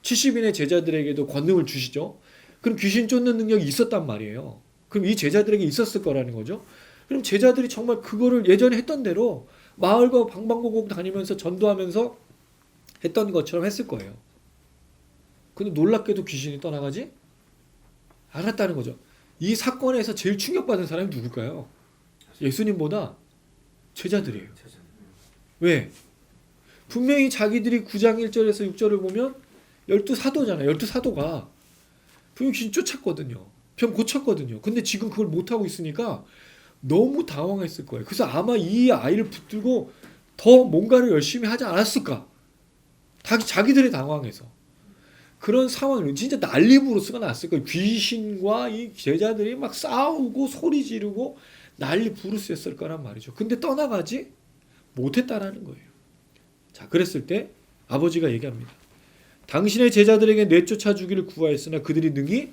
70인의 제자들에게도 권능을 주시죠. 그럼 귀신 쫓는 능력이 있었단 말이에요. 그럼 이 제자들에게 있었을 거라는 거죠. 그럼 제자들이 정말 그거를 예전에 했던 대로 마을과 방방곡곡 다니면서 전도하면서 했던 것처럼 했을 거예요. 근데 놀랍게도 귀신이 떠나가지 않았다는 거죠. 이 사건에서 제일 충격받은 사람이 누굴까요? 예수님보다 제자들이에요. 왜? 분명히 자기들이 9장 1절에서 6절을 보면 12사도잖아요. 12사도가 분명히 귀신 쫓았거든요. 병 고쳤거든요. 근데 지금 그걸 못하고 있으니까 너무 당황했을 거예요. 그래서 아마 이 아이를 붙들고 더 뭔가를 열심히 하지 않았을까? 자기들이 당황해서. 그런 상황을 진짜 난리부르스가 났을 거예요. 귀신과 이 제자들이 막 싸우고 소리 지르고 난리 부르스였을 거란 말이죠. 근데 떠나가지 못했다라는 거예요. 자, 그랬을 때 아버지가 얘기합니다. 당신의 제자들에게 내쫓아 주기를 구하였으나 그들이 능히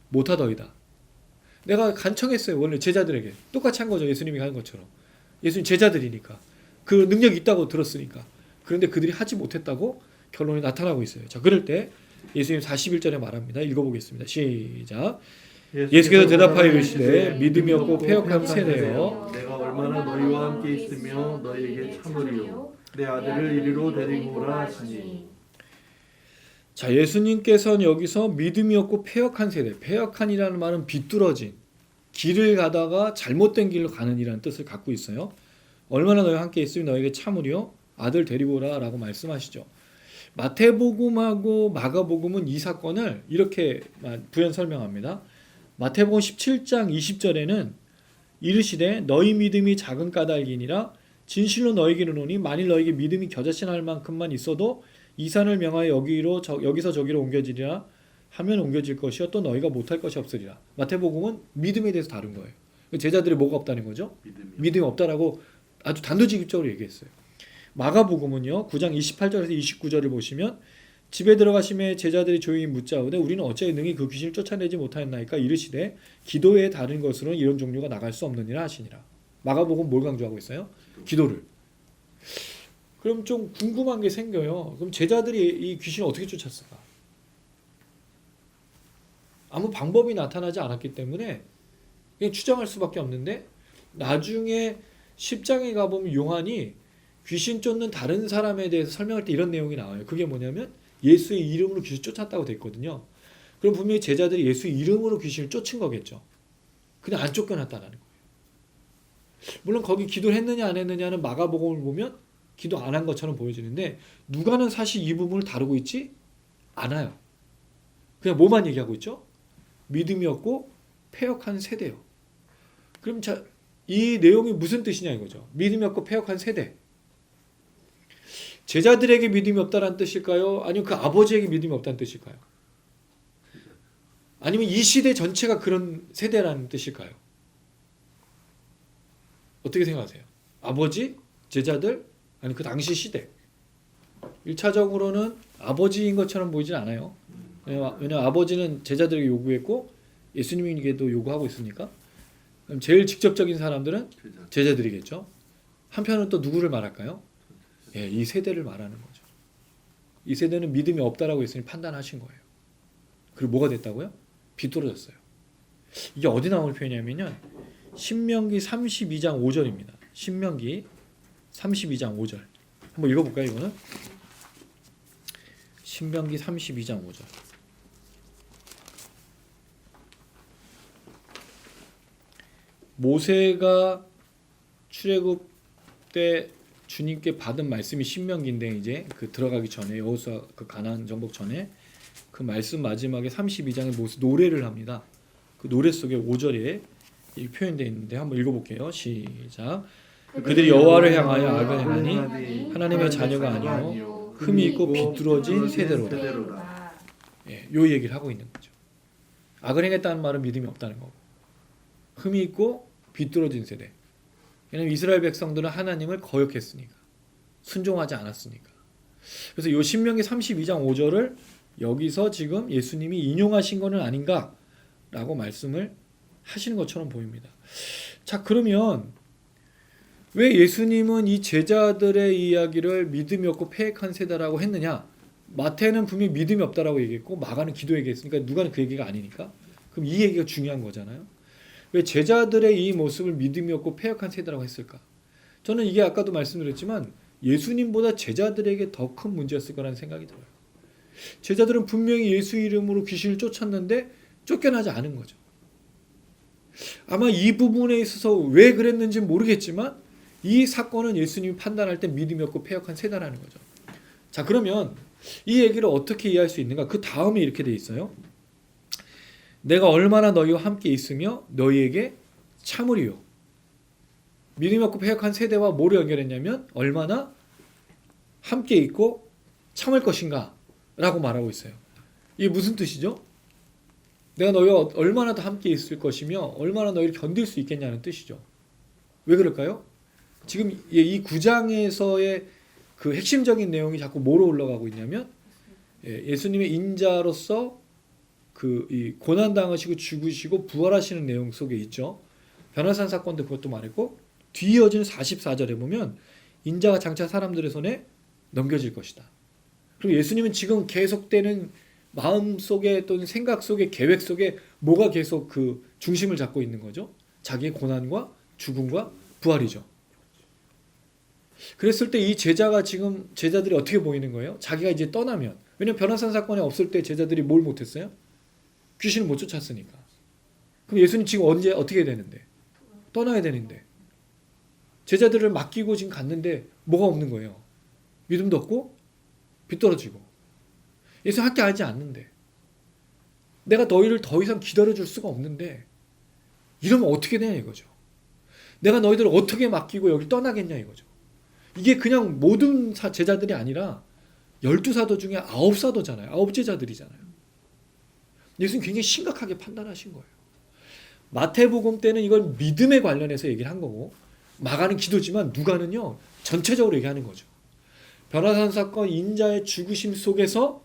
못하더이다. 내가 간청했어요. 원래 제자들에게. 똑같이 한 거죠. 예수님이 한 것처럼. 예수님 제자들이니까. 그 능력이 있다고 들었으니까. 그런데 그들이 하지 못했다고 결론이 나타나고 있어요. 자, 그럴 때 예수님 41절에 말합니다. 읽어보겠습니다. 시작. 예수께서 대답하여 이르시되 믿음이 없고 패역한 세대여 내가 얼마나 너희와 함께 있으며 너희에게 참으리요 내 아들을 이리로 데리고 오라 하시니. 자, 예수님께서는 여기서 믿음이 없고 패역한 세대, 패역한이라는 말은 비뚤어진 길을 가다가 잘못된 길로 가는 이라는 뜻을 갖고 있어요. 얼마나 너희와 함께 있으면 너에게 참으리요 아들 데리고 오라 라고 말씀하시죠. 마태복음하고 마가복음은 이 사건을 이렇게 부연 설명합니다. 마태복음 17장 20절에는 이르시되 너희 믿음이 작은 까닭이니라 진실로 너희에게 이르노니 만일 너희에게 믿음이 겨자씨나 할 만큼만 있어도 이 산을 명하여 여기서 저기로 옮겨지리라 하면 옮겨질 것이요 또 너희가 못할 것이 없으리라. 마태복음은 믿음에 대해서 다룬 거예요. 제자들이 뭐가 없다는 거죠? 믿음이 없다라고 아주 단도직입적으로 얘기했어요. 마가복음은요 9장 28절에서 29절을 보시면 집에 들어가심에 제자들이 조용히 묻자오되 우리는 어찌하여 능히 그 귀신을 쫓아내지 못하였나이까 이르시되 기도에 다른 것으로는 이런 종류가 나갈 수 없느니라 하시니라. 마가복음 뭘 강조하고 있어요? 기도를. 그럼 좀 궁금한 게 생겨요. 그럼 제자들이 이 귀신을 어떻게 쫓았을까? 아무 방법이 나타나지 않았기 때문에 그냥 추정할 수밖에 없는데 나중에 10장에 가보면 요한이 귀신 쫓는 다른 사람에 대해서 설명할 때 이런 내용이 나와요. 그게 뭐냐면 예수의 이름으로 귀신 쫓았다고 돼 있거든요. 그럼 분명히 제자들이 예수의 이름으로 귀신을 쫓은 거겠죠. 그냥 안 쫓겨났다는 거예요. 물론 거기 기도를 했느냐 안 했느냐는 마가복음을 보면 기도 안 한 것처럼 보여지는데 누가는 사실 이 부분을 다루고 있지 않아요. 그냥 뭐만 얘기하고 있죠? 믿음이 없고 패역한 세대요. 그럼 자, 이 내용이 무슨 뜻이냐 이거죠. 믿음이 없고 패역한 세대. 제자들에게 믿음이 없다는 뜻일까요? 아니면 그 아버지에게 믿음이 없다는 뜻일까요? 아니면 이 시대 전체가 그런 세대라는 뜻일까요? 어떻게 생각하세요? 아버지, 제자들, 아니 그 당시 시대. 1차적으로는 아버지인 것처럼 보이진 않아요. 왜냐하면 아버지는 제자들에게 요구했고 예수님에게도 요구하고 있으니까. 그럼 제일 직접적인 사람들은 제자들이겠죠. 한편은 또 누구를 말할까요? 예, 이 세대를 말하는 거죠. 이 세대는 믿음이 없다라고 예수님이 판단하신 거예요. 그리고 뭐가 됐다고요? 비뚤어졌어요. 이게 어디 나오는 표현이냐면요. 신명기 32장 5절입니다. 신명기 32장 5절. 한번 읽어볼까요, 이거는? 신명기 32장 5절. 모세가 출애굽 때 주님께 받은 말씀이 신명기인데 이제 그 들어가기 전에 여호수아 그 가나안 정복 전에 그 말씀 마지막에 32장에 모세 노래를 합니다. 그 노래 속에 5절에 이 표현되어 있는데 한번 읽어볼게요. 시작. 그들이 여호와를 향하여 악을 행하니 하나님의 자녀가 아니요 흠이 있고 비뚤어진 세대로다. 예, 요 얘기를 하고 있는 거죠. 악을 행했다는 말은 믿음이 없다는 거고 흠이 있고 비뚤어진 세대. 왜냐하면 이스라엘 백성들은 하나님을 거역했으니까 순종하지 않았으니까. 그래서 요 신명기 32장 5절을 여기서 지금 예수님이 인용하신 거는 아닌가라고 말씀을 하시는 것처럼 보입니다. 자, 그러면 왜 예수님은 이 제자들의 이야기를 믿음이 없고 패역한 세대라고 했느냐? 마태는 분명히 믿음이 없다라고 얘기했고 마가는 기도 얘기했으니까 누가는 그 얘기가 아니니까 그럼 이 얘기가 중요한 거잖아요. 왜 제자들의 이 모습을 믿음이 없고 패역한 세대라고 했을까? 저는 이게 아까도 말씀드렸지만 예수님보다 제자들에게 더 큰 문제였을 거라는 생각이 들어요. 제자들은 분명히 예수 이름으로 귀신을 쫓았는데 쫓겨나지 않은 거죠. 아마 이 부분에 있어서 왜 그랬는지 모르겠지만 이 사건은 예수님이 판단할 때 믿음이 없고 패역한 세대라는 거죠. 자, 그러면 이 얘기를 어떻게 이해할 수 있는가? 그 다음에 이렇게 돼 있어요. 내가 얼마나 너희와 함께 있으며 너희에게 참으리요. 믿음이 없고 패역한 세대와 뭐를 연결했냐면 얼마나 함께 있고 참을 것인가 라고 말하고 있어요. 이게 무슨 뜻이죠? 내가 너희와 얼마나 더 함께 있을 것이며 얼마나 너희를 견딜 수 있겠냐는 뜻이죠. 왜 그럴까요? 지금 이 9장에서의 그 핵심적인 내용이 자꾸 뭐로 올라가고 있냐면 예수님의 인자로서 그 이 고난 당하시고 죽으시고 부활하시는 내용 속에 있죠. 변화산 사건도 그것도 말했고 뒤 이어지는 44절에 보면 인자가 장차 사람들의 손에 넘겨질 것이다. 그리고 예수님은 지금 계속되는 마음 속에 또는 생각 속에 계획 속에 뭐가 계속 그 중심을 잡고 있는 거죠? 자기의 고난과 죽음과 부활이죠. 그랬을 때 이 제자들이 어떻게 보이는 거예요? 자기가 이제 떠나면 왜냐면 변화산 사건이 없을 때 제자들이 뭘 못했어요? 귀신을 못 쫓았으니까. 그럼 예수님 지금 언제 어떻게 되는데? 떠나야 되는데. 제자들을 맡기고 지금 갔는데 뭐가 없는 거예요? 믿음도 없고 비떨어지고. 예수님 함께 하지 않는데. 내가 너희를 더 이상 기다려줄 수가 없는데 이러면 어떻게 되냐 이거죠. 내가 너희들을 어떻게 맡기고 여기 떠나겠냐 이거죠. 이게 그냥 모든 제자들이 아니라 12사도 중에 9사도잖아요. 9제자들이잖아요. 예수님 굉장히 심각하게 판단하신 거예요. 마태복음 때는 이걸 믿음에 관련해서 얘기를 한 거고 마가는 기도지만 누가는요 전체적으로 얘기하는 거죠. 변화산 사건 인자의 죽으심 속에서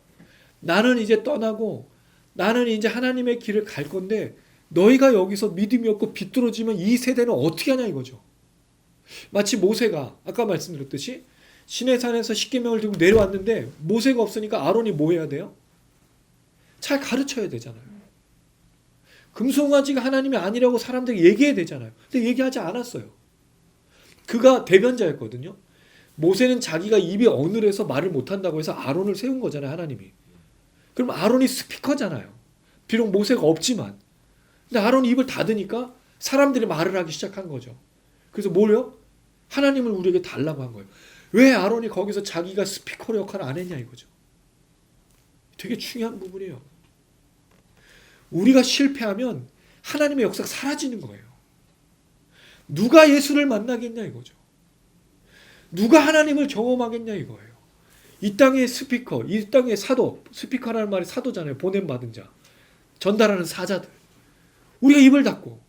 나는 이제 떠나고 나는 이제 하나님의 길을 갈 건데 너희가 여기서 믿음이 없고 비뚤어지면 이 세대는 어떻게 하냐 이거죠. 마치 모세가 아까 말씀드렸듯이 시내산에서 십계명을 들고 내려왔는데 모세가 없으니까 아론이 뭐 해야 돼요? 잘 가르쳐야 되잖아요. 금송아지가 하나님이 아니라고 사람들이 얘기해야 되잖아요. 근데 얘기하지 않았어요. 그가 대변자였거든요. 모세는 자기가 입이 어눌해서 말을 못한다고 해서 아론을 세운 거잖아요. 하나님이. 그럼 아론이 스피커잖아요. 비록 모세가 없지만. 근데 아론이 입을 닫으니까 사람들이 말을 하기 시작한 거죠. 그래서 뭐요? 하나님을 우리에게 달라고 한 거예요. 왜 아론이 거기서 자기가 스피커 역할을 안 했냐 이거죠. 되게 중요한 부분이에요. 우리가 실패하면 하나님의 역사가 사라지는 거예요. 누가 예수를 만나겠냐 이거죠. 누가 하나님을 경험하겠냐 이거예요. 이 땅의 스피커, 이 땅의 사도, 스피커라는 말이 사도잖아요. 보냄받은 자, 전달하는 사자들. 우리가 입을 닫고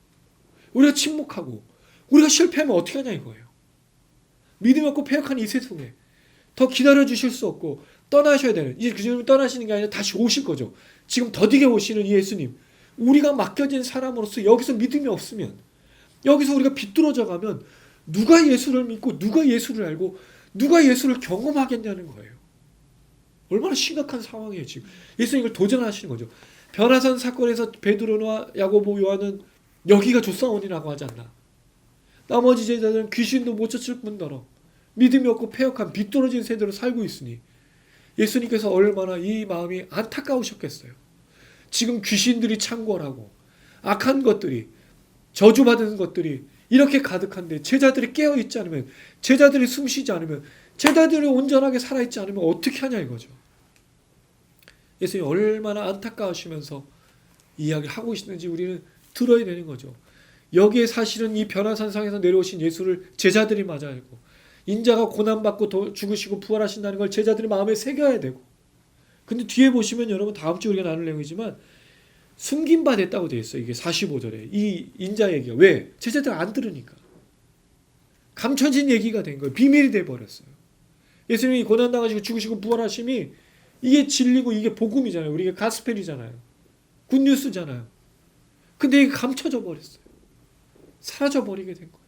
우리가 침묵하고 우리가 실패하면 어떻게 하냐 이거예요. 믿음 없고 패역한 이 세상에 더 기다려주실 수 없고 떠나셔야 되는, 이제 그분이 떠나시는 게 아니라 다시 오실 거죠. 지금 더디게 오시는 이 예수님, 우리가 맡겨진 사람으로서 여기서 믿음이 없으면, 여기서 우리가 비뚤어져 가면 누가 예수를 믿고 누가 예수를 알고 누가 예수를 경험하겠냐는 거예요. 얼마나 심각한 상황이에요. 지금 예수님 이걸 도전하시는 거죠. 변화산 사건에서 베드로나 야고보 요한은 여기가 조상원이라고 하지 않나. 나머지 제자들은 귀신도 못 쫓을 뿐더러 믿음이 없고 패역한 비뚤어진 세대로 살고 있으니 예수님께서 얼마나 이 마음이 안타까우셨겠어요. 지금 귀신들이 창궐하고 악한 것들이, 저주받은 것들이 이렇게 가득한데 제자들이 깨어있지 않으면, 제자들이 숨쉬지 않으면, 제자들이 온전하게 살아있지 않으면 어떻게 하냐 이거죠. 예수님이 얼마나 안타까우시면서 이야기를 하고 있는지 우리는 들어야 되는 거죠. 여기에 사실은 이 변화산상에서 내려오신 예수를 제자들이 맞아야 되고, 인자가 고난받고 죽으시고 부활하신다는 걸 제자들이 마음에 새겨야 되고, 근데 뒤에 보시면 여러분 다음 주 우리가 나눌 내용이지만 숨긴 바 됐다고 되어 있어요. 이게 45절에 이 인자 얘기가. 왜? 제자들 안 들으니까. 감춰진 얘기가 된 거예요. 비밀이 돼버렸어요. 예수님이 고난당하시고 죽으시고 부활하심이 이게 진리고 이게 복음이잖아요. 우리가 가스펠이잖아요. 굿뉴스잖아요. 근데 이게 감춰져 버렸어요. 사라져 버리게 된 거예요.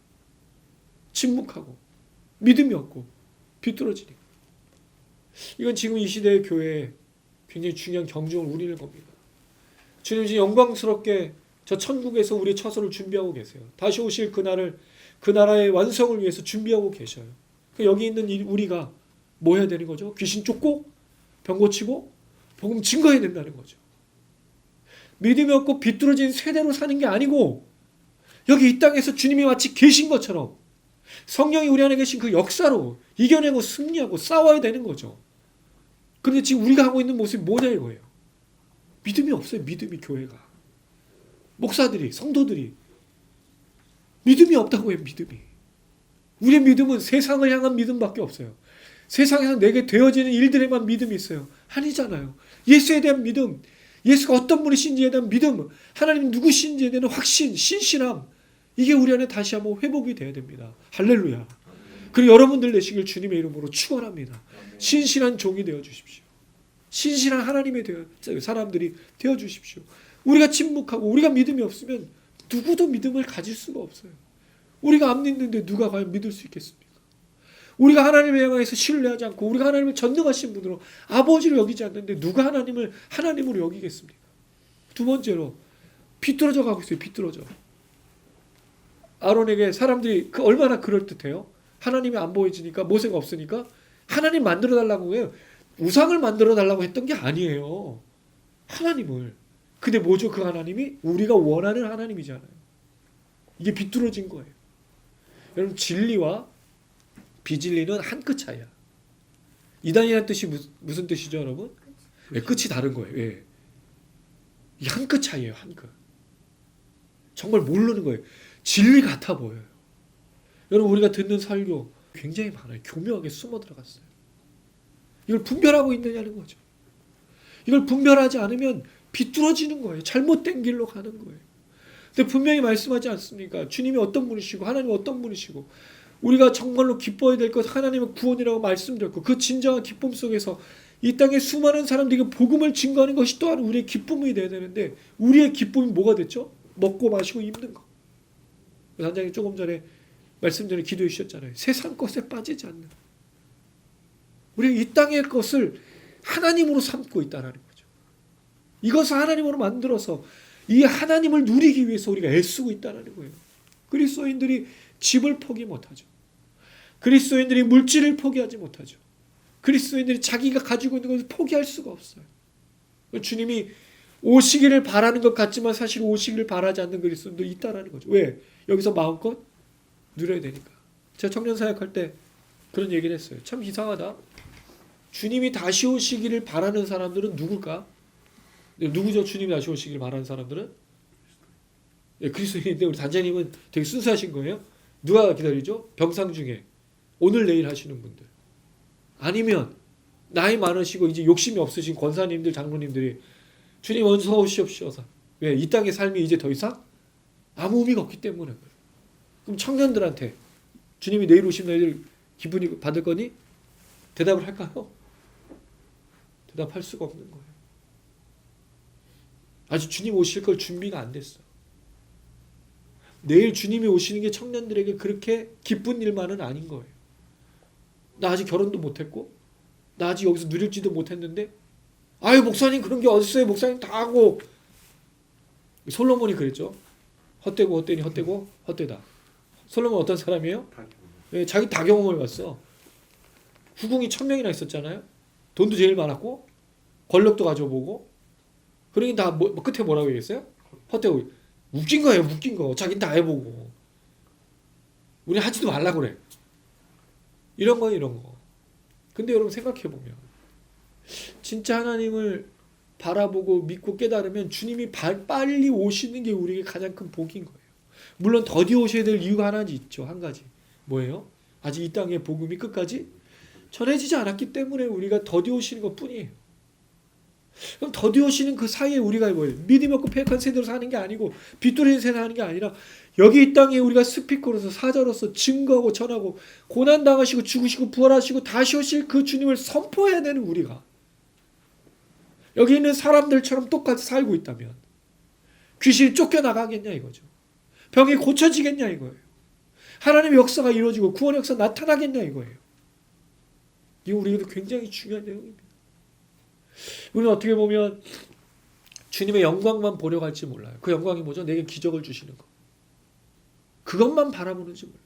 침묵하고 믿음이 없고 비뚤어지니까. 이건 지금 이 시대의 교회에 굉장히 중요한 경종을 울리는 겁니다. 주님 지금 영광스럽게 저 천국에서 우리의 처소를 준비하고 계세요. 다시 오실 그날을, 그 나라의 완성을 위해서 준비하고 계셔요. 여기 있는 우리가 뭐 해야 되는 거죠? 귀신 쫓고 병 고치고 복음 증거해야 된다는 거죠. 믿음이 없고 비뚤어진 세대로 사는 게 아니고 여기 이 땅에서 주님이 마치 계신 것처럼 성령이 우리 안에 계신 그 역사로 이겨내고 승리하고 싸워야 되는 거죠. 그런데 지금 우리가 하고 있는 모습이 뭐냐 이거예요. 믿음이 없어요. 믿음이, 교회가. 목사들이, 성도들이 믿음이 없다고 해요. 믿음이. 우리의 믿음은 세상을 향한 믿음밖에 없어요. 세상에서 내게 되어지는 일들에만 믿음이 있어요. 아니잖아요. 예수에 대한 믿음, 예수가 어떤 분이신지에 대한 믿음, 하나님 누구신지에 대한 확신, 신실함, 이게 우리 안에 다시 한번 회복이 돼야 됩니다. 할렐루야. 그리고 여러분들 되시길 주님의 이름으로 축원합니다. 신실한 종이 되어 주십시오. 신실한 하나님의 사람들이 되어 주십시오. 우리가 침묵하고 우리가 믿음이 없으면 누구도 믿음을 가질 수가 없어요. 우리가 안 믿는데 누가 과연 믿을 수 있겠습니까? 우리가 하나님을 향해서 신뢰하지 않고 우리가 하나님을 전능하신 분으로 아버지로 여기지 않는데 누가 하나님을 하나님으로 여기겠습니까? 두 번째로 비뚤어져 가고 있어요. 비뚤어져. 아론에게 사람들이 얼마나 그럴듯해요. 하나님이 안 보여지니까, 모세가 없으니까 하나님 만들어 달라고 해요. 우상을 만들어 달라고 했던 게 아니에요. 하나님을. 근데 뭐죠? 그 하나님이 우리가 원하는 하나님이잖아요. 이게 비뚤어진 거예요. 여러분, 진리와 비진리는 한 끗 차이야. 이단이라는 뜻이 무슨 뜻이죠, 여러분? 네, 끝이 다른 거예요. 예. 이게 한 끗 차이예요. 한 끗. 정말 모르는 거예요. 진리 같아 보여요. 여러분, 우리가 듣는 설교 굉장히 많아요. 교묘하게 숨어 들어갔어요. 이걸 분별하고 있느냐는 거죠. 이걸 분별하지 않으면 비뚤어지는 거예요. 잘못된 길로 가는 거예요. 근데 분명히 말씀하지 않습니까? 주님이 어떤 분이시고 하나님이 어떤 분이시고 우리가 정말로 기뻐야 될 것 하나님의 구원이라고 말씀드렸고 그 진정한 기쁨 속에서 이 땅에 수많은 사람들에게 복음을 증거하는 것이 또한 우리의 기쁨이 되어야 되는데 우리의 기쁨이 뭐가 됐죠? 먹고 마시고 입는 거. 단장님 조금 전에 말씀 전에 기도해 주셨잖아요. 세상 것에 빠지지 않는. 우리가 이 땅의 것을 하나님으로 삼고 있다는 거죠. 이것을 하나님으로 만들어서 이 하나님을 누리기 위해서 우리가 애쓰고 있다는 거예요. 그리스도인들이 집을 포기 못하죠. 그리스도인들이 물질을 포기하지 못하죠. 그리스도인들이 자기가 가지고 있는 것을 포기할 수가 없어요. 주님이 오시기를 바라는 것 같지만 사실 오시기를 바라지 않는 그리스도인도 있다는 거죠. 왜? 여기서 마음껏 누려야 되니까. 제가 청년 사역할 때 그런 얘기를 했어요. 참 이상하다. 주님이 다시 오시기를 바라는 사람들은 누굴까? 누구죠? 주님이 다시 오시기를 바라는 사람들은? 예, 그리스도인인데 우리 단장님은 되게 순수하신 거예요. 누가 기다리죠? 병상 중에 오늘 내일 하시는 분들. 아니면 나이 많으시고 이제 욕심이 없으신 권사님들, 장로님들이 주님 어서 오시옵소서. 왜? 이 땅의 삶이 이제 더 이상 아무 의미가 없기 때문에 그래요. 그럼 청년들한테 주님이 내일 오시면 너희들 기분이 받을 거니? 대답을 할까요? 대답할 수가 없는 거예요. 아직 주님 오실 걸 준비가 안 됐어. 내일 주님이 오시는 게 청년들에게 그렇게 기쁜 일만은 아닌 거예요. 나 아직 결혼도 못했고 나 아직 여기서 누릴지도 못했는데 아유 목사님 그런 게 어딨어요. 목사님 다 하고 솔로몬이 그랬죠. 헛되고 헛되니 헛되고 헛되다. 솔로몬 어떤 사람이에요? 예, 자기 다 경험을 봤어. 후궁이 1000명이나 있었잖아요. 돈도 제일 많았고 권력도 가져보고. 그러니 다 끝에 뭐라고 얘기했어요? 헛되고 웃긴 거예요. 웃긴 거. 자기는 다 해보고. 우리 하지도 말라고 그래. 이런 거예요. 이런 거. 근데 여러분 생각해보면 진짜 하나님을 바라보고 믿고 깨달으면 주님이 빨리 오시는 게 우리에게 가장 큰 복인 거예요. 물론 더디 오셔야 될 이유가 하나 있죠. 한 가지. 뭐예요? 아직 이 땅의 복음이 끝까지 전해지지 않았기 때문에 우리가 더디 오시는 것 뿐이에요. 그럼 더디 오시는 그 사이에 우리가 뭐예요? 믿음이 없고 패역한 세대로 사는 게 아니고 빗돌이는 세대 하는 게 아니라 여기 이 땅에 우리가 스피커로서 사자로서 증거하고 전하고 고난당하시고 죽으시고 부활하시고 다시 오실 그 주님을 선포해야 되는 우리가 여기 있는 사람들처럼 똑같이 살고 있다면 귀신이 쫓겨나가겠냐 이거죠. 병이 고쳐지겠냐 이거예요. 하나님의 역사가 이루어지고 구원의 역사 나타나겠냐 이거예요. 이거 우리에게도 굉장히 중요한 내용입니다. 우리는 어떻게 보면 주님의 영광만 보려고 할지 몰라요. 그 영광이 뭐죠? 내게 기적을 주시는 거. 그것만 바라보는지 몰라요.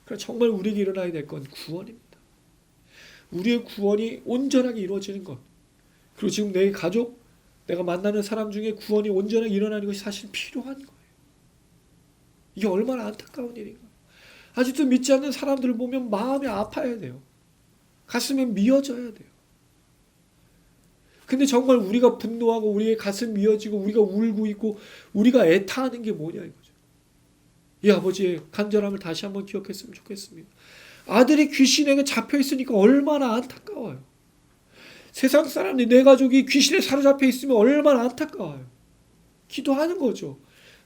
그러나 정말 우리에게 일어나야 될 건 구원입니다. 우리의 구원이 온전하게 이루어지는 것. 그리고 지금 내 가족, 내가 만나는 사람 중에 구원이 온전하게 일어나는 것이 사실 필요한 거예요. 이게 얼마나 안타까운 일인가. 아직도 믿지 않는 사람들을 보면 마음이 아파야 돼요. 가슴에 미어져야 돼요. 근데 정말 우리가 분노하고 우리의 가슴 미어지고 우리가 울고 있고 우리가 애타하는 게 뭐냐 이거죠. 이 아버지의 간절함을 다시 한번 기억했으면 좋겠습니다. 아들이 귀신에게 잡혀 있으니까 얼마나 안타까워요. 세상 사람들이 내 가족이 귀신에 사로잡혀 있으면 얼마나 안타까워요. 기도하는 거죠.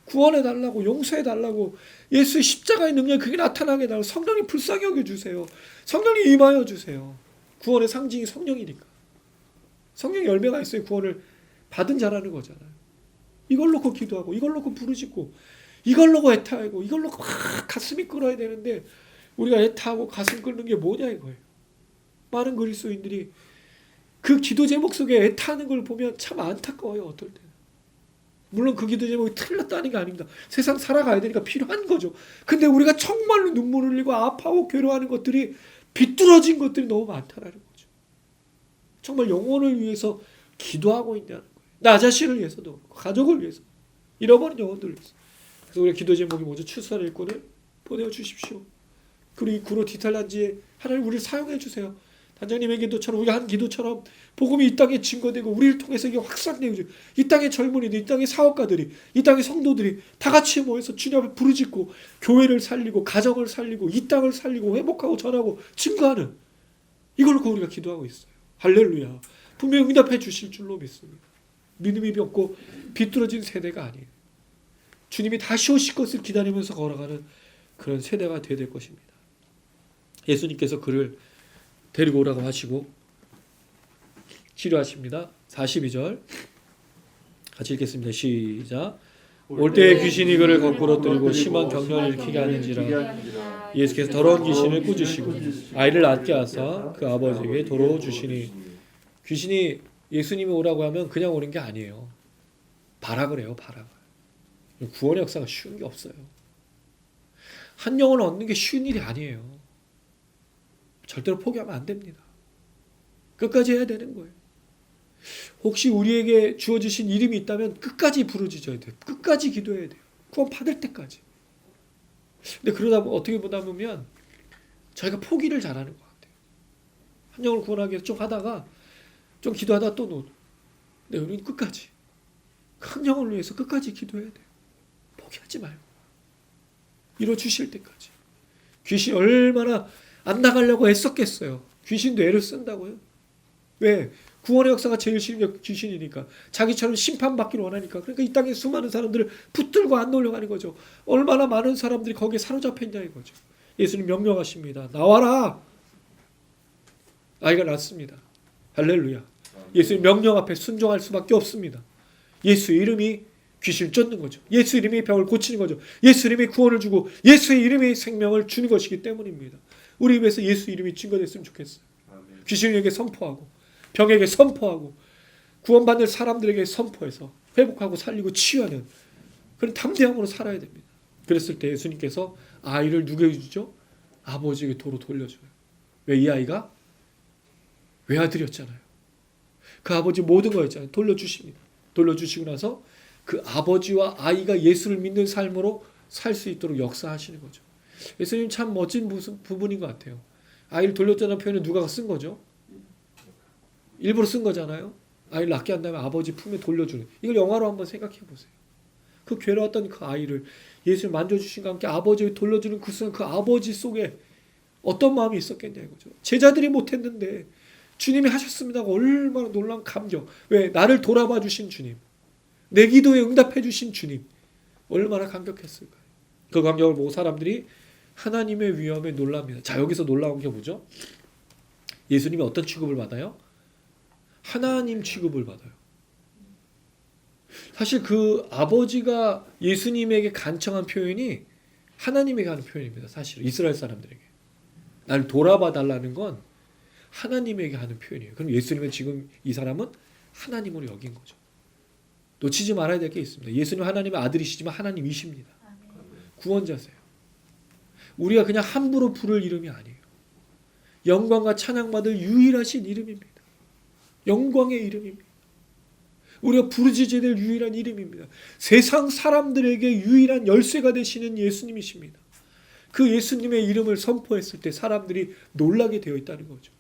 구원해달라고 용서해달라고 예수의 십자가의 능력이 그게 나타나게 해달라고 성령님 불쌍히 여겨주세요. 성령님 임하여 주세요. 구원의 상징이 성령이니까. 성령의 열매가 있어야 구원을 받은 자라는 거잖아요. 이걸 놓고 기도하고 이걸 놓고 부르짖고 이걸 놓고 애타하고 이걸 놓고 막 가슴이 끓어야 되는데 우리가 애타하고 가슴 끓는 게 뭐냐 이거예요. 많은 그리스도인들이 그 기도 제목 속에 애타하는 걸 보면 참 안타까워요. 어떨 때는. 물론 그 기도 제목이 틀렸다는 게 아닙니다. 세상 살아가야 되니까 필요한 거죠. 근데 우리가 정말로 눈물을 흘리고 아파하고 괴로워하는 것들이 비뚤어진 것들이 너무 많다라는 거죠. 정말 영혼을 위해서 기도하고 있냐는 거예요. 나 자신을 위해서도 그렇고 가족을 위해서 잃어버린 영혼들을 위해서. 그래서 우리 기도 제목이 뭐죠? 출산의 일꾼을 보내주십시오. 그리고 이 구로 디탈란지에 하나님 우리를 사용해 주세요. 단장님의 기도처럼 우리가 한 기도처럼 복음이 이 땅에 증거되고 우리를 통해서 이게 확산되고 이 땅의 젊은이들, 이 땅의 사업가들이, 이 땅의 성도들이 다 같이 모여서 주님 앞에 부르짖고 교회를 살리고 가정을 살리고 이 땅을 살리고 회복하고 전하고 증거하는 이걸 놓고 우리가 기도하고 있어요. 할렐루야. 분명히 응답해 주실 줄로 믿습니다. 믿음이 없고 비뚤어진 세대가 아니에요. 주님이 다시 오실 것을 기다리면서 걸어가는 그런 세대가 되어야 될 것입니다. 예수님께서 그를 데리고 오라고 하시고 치료하십니다. 42절 같이 읽겠습니다. 시작. 올 때에 귀신이 그를 거꾸로 들고 심한 경련을 일으키게 하는지라. 예수께서 더러운 귀신을 꾸짖으시고 아이를 낳게 하사 그 아버지에게 도로 주시니. 귀신이 예수님이 오라고 하면 그냥 오는 게 아니에요. 바락을 해요. 바락을. 구원의 역사가 쉬운 게 없어요. 한 영혼을 얻는 게 쉬운 일이 아니에요. 절대로 포기하면 안 됩니다. 끝까지 해야 되는 거예요. 혹시 우리에게 주어주신 이름이 있다면 끝까지 부르짖어야 돼요. 끝까지 기도해야 돼요. 구원 받을 때까지. 근데 그러다 보면 어떻게 보다 보면 저희가 포기를 잘하는 것 같아요. 한 영혼을 구원하기 위해서 좀 하다가 좀 기도하다가 또 놓고. 근데 우리는 끝까지 한 영혼을 위해서 끝까지 기도해야 돼요. 포기하지 말고 이뤄주실 때까지. 귀신이 얼마나 안 나가려고 애썼겠어요. 귀신도 애를 쓴다고요? 왜? 구원의 역사가 제일 싫은 게 귀신이니까. 자기처럼 심판받기를 원하니까. 그러니까 이 땅에 수많은 사람들을 붙들고 안 놓으려고 하는 거죠. 얼마나 많은 사람들이 거기에 사로잡혀 있냐 이거죠. 예수님 명령하십니다. 나와라. 아이가 낳습니다. 할렐루야. 예수님 명령 앞에 순종할 수밖에 없습니다. 예수의 이름이 귀신을 쫓는 거죠. 예수 이름이 병을 고치는 거죠. 예수 이름이 구원을 주고 예수의 이름이 생명을 주는 것이기 때문입니다. 우리 입에서 예수 이름이 증거됐으면 좋겠어요. 귀신에게 선포하고 병에게 선포하고 구원받는 사람들에게 선포해서 회복하고 살리고 치유하는 그런 담대함으로 살아야 됩니다. 그랬을 때 예수님께서 아이를 누구에게 주죠? 아버지에게 도로 돌려줘요. 왜? 이 아이가 외아들이었잖아요. 그 아버지 모든 거였잖아요. 돌려주십니다. 돌려주시고 나서 그 아버지와 아이가 예수를 믿는 삶으로 살 수 있도록 역사하시는 거죠. 예수님 참 멋진 부분인 것 같아요. 아이를 돌려줬다는 표현을 누가 쓴 거죠? 일부러 쓴 거잖아요. 아이를 낳게 한 다음에 아버지 품에 돌려주는. 이걸 영화로 한번 생각해 보세요. 그 괴로웠던 그 아이를 예수를 만져주신과 함께 아버지에게 돌려주는 그 순간 그 아버지 속에 어떤 마음이 있었겠냐 이거죠. 제자들이 못했는데 주님이 하셨습니다가 얼마나 놀라운 감격. 왜? 나를 돌아봐 주신 주님. 내 기도에 응답해 주신 주님. 얼마나 감격했을까요? 그 감격을 보고 사람들이 하나님의 위엄에 놀랍니다. 자, 여기서 놀라운 게 뭐죠? 예수님이 어떤 취급을 받아요? 하나님 취급을 받아요. 사실 그 아버지가 예수님에게 간청한 표현이 하나님에게 하는 표현입니다. 사실 이스라엘 사람들에게. 나를 돌아봐 달라는 건 하나님에게 하는 표현이에요. 그럼 예수님은 지금 이 사람은 하나님으로 여긴 거죠. 놓치지 말아야 될 게 있습니다. 예수님 하나님의 아들이시지만 하나님이십니다. 구원자세요. 우리가 그냥 함부로 부를 이름이 아니에요. 영광과 찬양받을 유일하신 이름입니다. 영광의 이름입니다. 우리가 부르짖어야 될 유일한 이름입니다. 세상 사람들에게 유일한 열쇠가 되시는 예수님이십니다. 그 예수님의 이름을 선포했을 때 사람들이 놀라게 되어 있다는 거죠.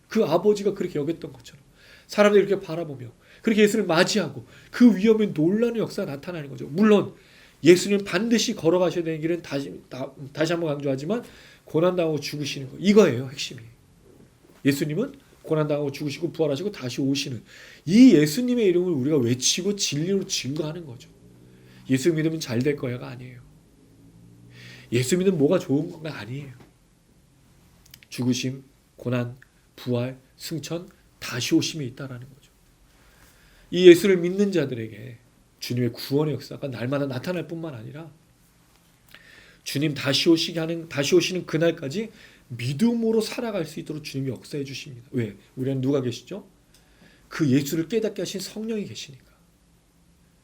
그 아버지가 그렇게 여겼던 것처럼 사람들이 이렇게 바라보며 그렇게 예수를 맞이하고 그 위엄에 놀라는 역사가 나타나는 거죠. 물론 예수님 반드시 걸어가셔야 되는 길은 다시 한번 강조하지만 고난당하고 죽으시는 거. 이거예요. 핵심이. 예수님은 고난당하고 죽으시고 부활하시고 다시 오시는 이 예수님의 이름을 우리가 외치고 진리로 증거하는 거죠. 예수 믿으면 잘 될 거야가 아니에요. 예수 믿으면 뭐가 좋은 건가 아니에요. 죽으심, 고난, 부활, 승천, 다시 오심이 있다라는 거죠. 이 예수를 믿는 자들에게 주님의 구원의 역사가 날마다 나타날 뿐만 아니라 주님 다시 오시는 그날까지 믿음으로 살아갈 수 있도록 주님이 역사해 주십니다. 왜? 우리는 누가 계시죠? 그 예수를 깨닫게 하신 성령이 계시니까.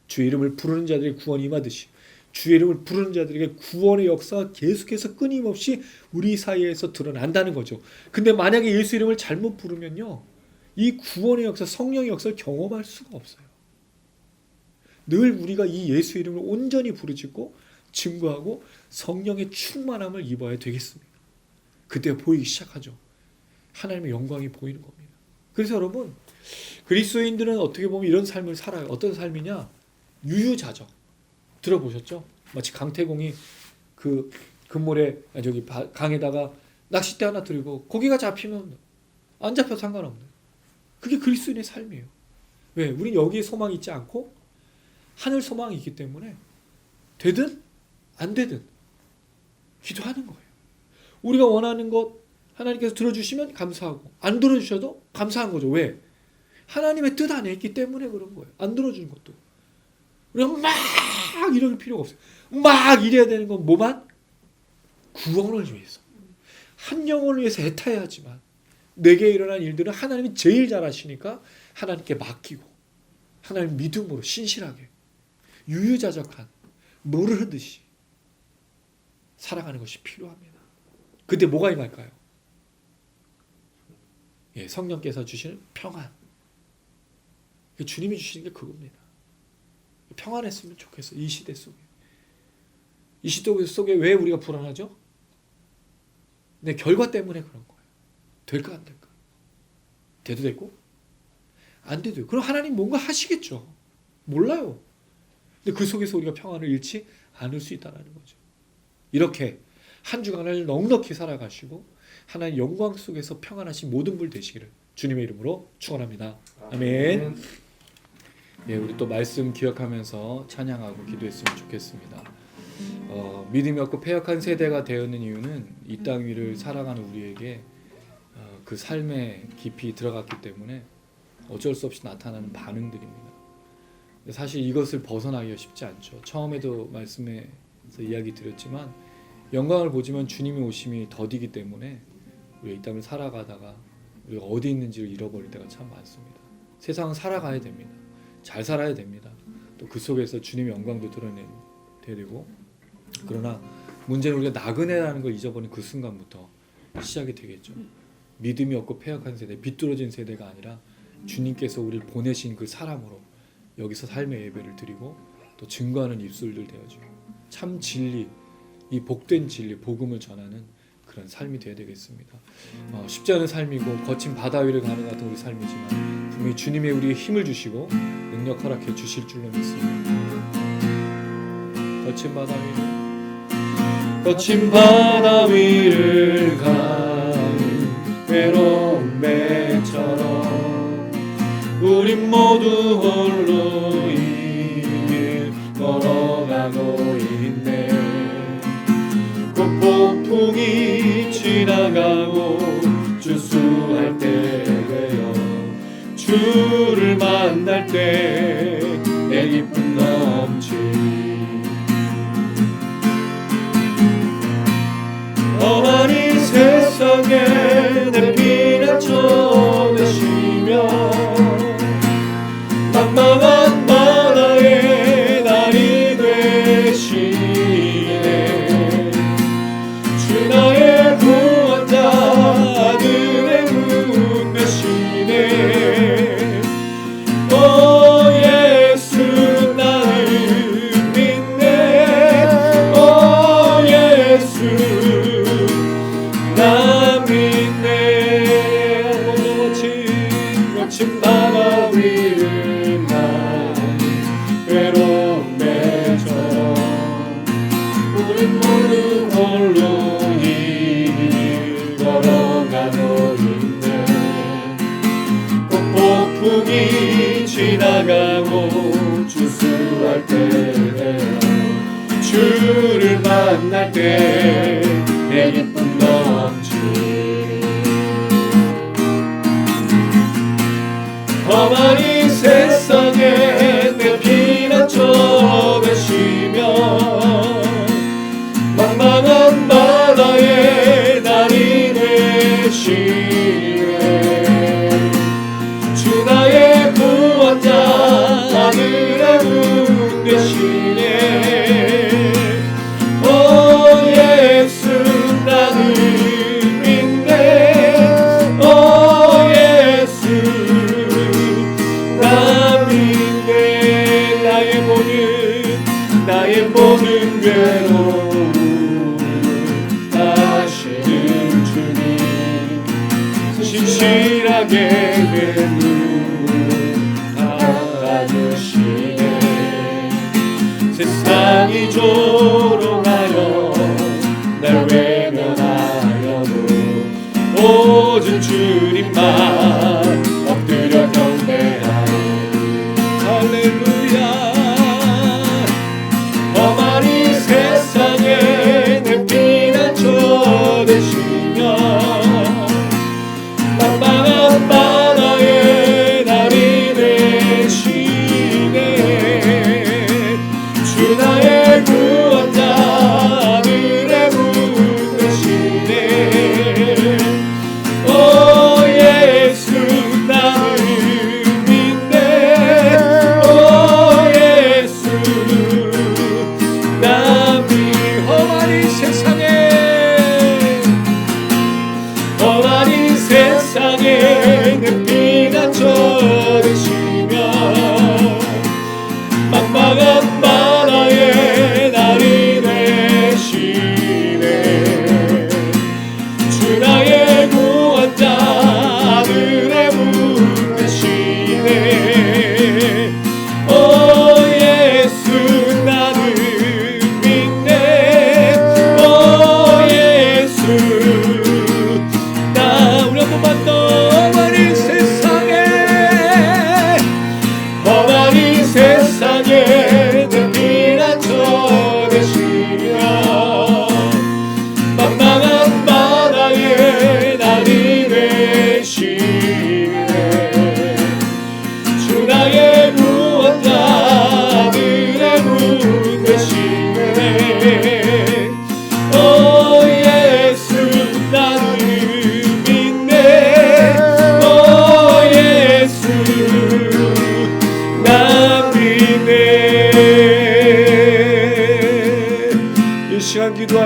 주의 이름을 부르는 자들에게 구원이 임하듯이 주의 이름을 부르는 자들에게 구원의 역사가 계속해서 끊임없이 우리 사이에서 드러난다는 거죠. 근데 만약에 예수 이름을 잘못 부르면요, 이 구원의 역사, 성령의 역사를 경험할 수가 없어요. 늘 우리가 이 예수 이름을 온전히 부르짖고 증거하고 성령의 충만함을 입어야 되겠습니다. 그때 보이기 시작하죠. 하나님의 영광이 보이는 겁니다. 그래서 여러분, 그리스도인들은 어떻게 보면 이런 삶을 살아요. 어떤 삶이냐? 유유자적. 들어보셨죠? 마치 강태공이 그 금모래 강에다가 낚싯대 하나 들고 고기가 잡히면 안 잡혀도 상관없는. 그게 그리스도인의 삶이에요. 왜? 우린 여기에 소망이 있지 않고 하늘 소망이 있기 때문에 되든 안 되든 기도하는 거예요. 우리가 원하는 것 하나님께서 들어주시면 감사하고 안 들어주셔도 감사한 거죠. 왜? 하나님의 뜻 안에 있기 때문에 그런 거예요. 안 들어주는 것도. 우리가 막 이럴 필요가 없어요. 막 이래야 되는 건 뭐만? 구원을 위해서. 한 영혼을 위해서 애타야 하지만 내게 일어난 일들은 하나님이 제일 잘 아시니까 하나님께 맡기고 하나님 믿음으로 신실하게 유유자적한 물을 흐듯이 살아가는 것이 필요합니다. 그때 뭐가 임할까요? 예, 성령께서 주시는 평안. 주님이 주시는 게 그겁니다. 평안했으면 좋겠어. 이 시대 속에. 이 시대 속에 왜 우리가 불안하죠? 내 결과 때문에 그런 거예요. 될까 안 될까? 돼도 되고 안 돼도 되고. 그럼 하나님 뭔가 하시겠죠. 몰라요. 근데 그 속에서 우리가 평안을 잃지 않을 수 있다는 거죠. 이렇게 한 주간을 넉넉히 살아가시고 하나님 영광 속에서 평안하신 모든 분 되시기를 주님의 이름으로 축원합니다. 아멘. 예, 우리 또 말씀 기억하면서 찬양하고 기도했으면 좋겠습니다. 믿음이 없고 패역한 세대가 되었는 이유는 이 땅 위를 살아가는 우리에게 그 삶에 깊이 들어갔기 때문에 어쩔 수 없이 나타나는 반응들입니다. 사실 이것을 벗어나기가 쉽지 않죠. 처음에도 말씀에서 이야기 드렸지만 영광을 보지만 주님의 오심이 더디기 때문에 우리가 이 땅을 살아가다가 우리가 어디 있는지를 잃어버릴 때가 참 많습니다. 세상은 살아가야 됩니다. 잘 살아야 됩니다. 또 그 속에서 주님의 영광도 드러내야 되고, 그러나 문제는 우리가 나그네라는 걸 잊어버린 그 순간부터 시작이 되겠죠. 믿음이 없고 패역한 세대, 비뚤어진 세대가 아니라 주님께서 우리를 보내신 그 사람으로 여기서 삶의 예배를 드리고 또 증거하는 입술들 되어지고 참 진리, 이 복된 진리, 복음을 전하는 그런 삶이 되어야 되겠습니다. 쉽지 않은 삶이고 거친 바다 위를 가는 같은 우리 삶이지만 분명히 주님의 우리의 힘을 주시고 능력 허락해 주실 줄로 믿습니다. 거친 바다 위를 가는 외로운 배처럼 우린 모두 홀로 이 길 걸어가고 있네. 폭풍이 지나가고 주수할 때 되어 주를 만날 때 내 기쁨 넘치. 험한 이 세상에 내 피난처 되시며 막막한 바다에 날이 되시네. 주 나의 구원자 아들의 문 되시네. 오 예수 나를 믿네. 오 예수 나 믿네. 거친 바다 위를 가는 외로운 배처럼 우린 모두 홀로 이 길 걸어가고 있네. 폭풍이 지나가고 주수할 때 주를 만날 때 내 기쁨 넘치. 험한 이 세상에 내 피난처 되시며 막막한 바다에 날이 되시네. 주 나의 구원자 아들의 문 되시네. 오 예수 나를 믿네. 오 예수 나 믿네. 나의 모든 괴로움 아시는 주님 신실하게 내 눈 알아주시네. 세상이 조롱하여 날 외면하여도 오직 주님만 엎드려 경배하네. 할렐루야. 험한 이 세상에 내 피난처 되시며 막막한 바다에 날이 되시네. 주 나의 구원자 아들의 문 되시네. 오 예수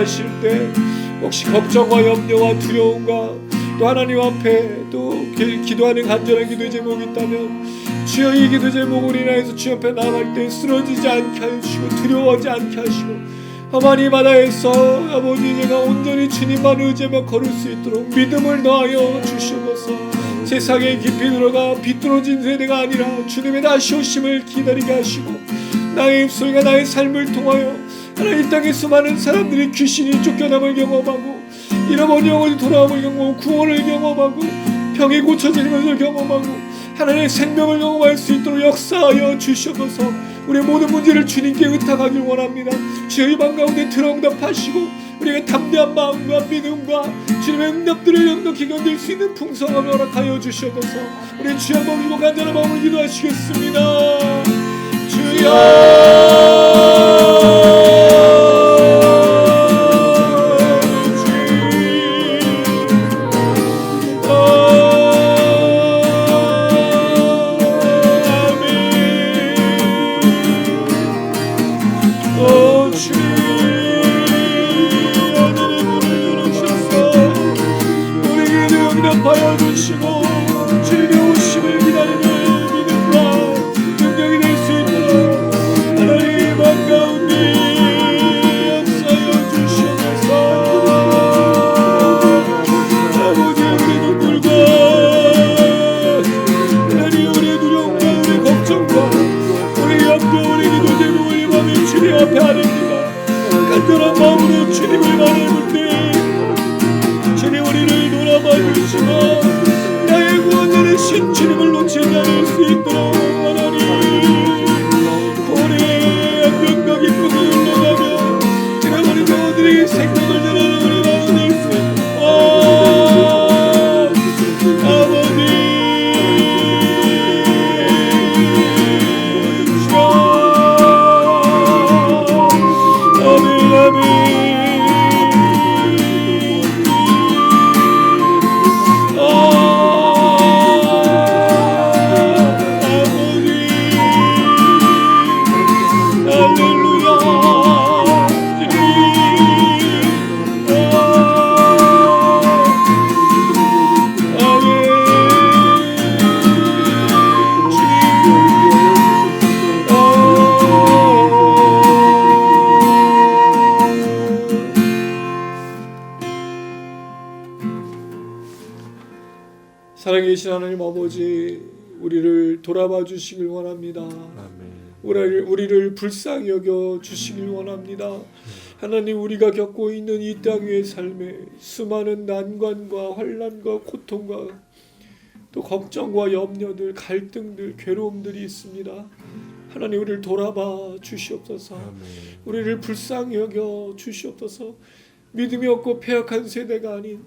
기도하실 때 혹시 걱정과 염려와 두려움과 또 하나님 앞에 또 기도하는 간절한 기도 제목이 있다면 주여 이 기도 제목을 인하여서 주 앞에 나갈 때 쓰러지지 않게 하시고 두려워하지 않게 하시고 하나님 바다에서 아버지 제가 온전히 주님만 의지하며 걸을 수 있도록 믿음을 더하여 주시옵소서. 세상에 깊이 들어가 비뚤어진 세대가 아니라 주님의 다시 오심을 기다리게 하시고 나의 입술과 나의 삶을 통하여 하나님 이 땅의 수많은 사람들이 귀신이 쫓겨남을 경험하고 잃어버린 영혼이 돌아옴을 경험하고 구원을 경험하고 병이 고쳐지는 것을 경험하고 하나님의 생명을 경험할 수 있도록 역사하여 주시옵소서. 우리의 모든 문제를 주님께 의탁하길 원합니다. 주의 희망 가운데 들어응답하시고 우리가 담대한 마음과 믿음과 주님의 응답들을 넉넉히 견딜 수 있는 풍성함을 허락하여 주시옵소서. 우리 주여 한번 울고 간절한 마음으로 기도하시겠습니다. 응답하여 주시고 주님의 오심을 기다리는 믿음과 능력이 될 수 있도록 하나님 맘 가운데 역사하여 주시옵소서. 아버지 우리 눈물과 하나님 우리의 두려움과 우리의 걱정과 우리의 염려 우리의 기도 제목을 이 밤에 주님 앞에 아립니다. 간절한 마음으로 주님을 바라볼 때 주님 우리를 돌아봐 주시고 나의 구원자는 신주님을 놓치지 않을 수 있도록 하나님 구원의 안정과 기쁨을 흘러가며 잃어버린 영혼들에게 생명을 전하는 우리 마음 될 수 있도록 아버지 아멘 아멘. 살아계신 하나님 아버지 우리를 돌아봐 주시길 원합니다. 우리를 불쌍히 여겨 주시길 원합니다. 하나님 우리가 겪고 있는 이 땅 위의 삶에 수많은 난관과 환난과 고통과 또 걱정과 염려들 갈등들 괴로움들이 있습니다. 하나님 우리를 돌아봐 주시옵소서. 우리를 불쌍히 여겨 주시옵소서. 믿음이 없고 패역한 세대가 아닌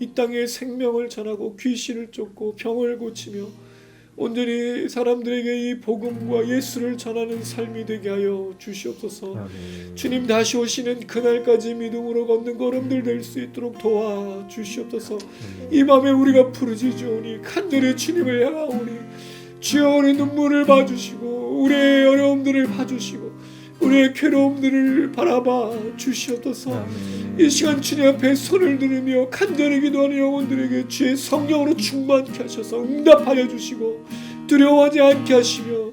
이 땅에 생명을 전하고 귀신을 쫓고 병을 고치며 온전히 사람들에게 이 복음과 예수를 전하는 삶이 되게 하여 주시옵소서. 아멘. 주님 다시 오시는 그날까지 믿음으로 걷는 걸음들 될 수 있도록 도와 주시옵소서. 이 밤에 우리가 부르짖으오니 간절히 주님을 향하오니 주여 우리 눈물을 봐주시고 우리의 어려움들을 봐주시고 우리의 괴로움들을 바라봐 주시옵소서. 아멘. 이 시간 주님 앞에 손을 들으며 간절히 기도하는 영혼들에게 주의 성령으로 충만케 하셔서 응답하여 주시고 두려워하지 않게 하시며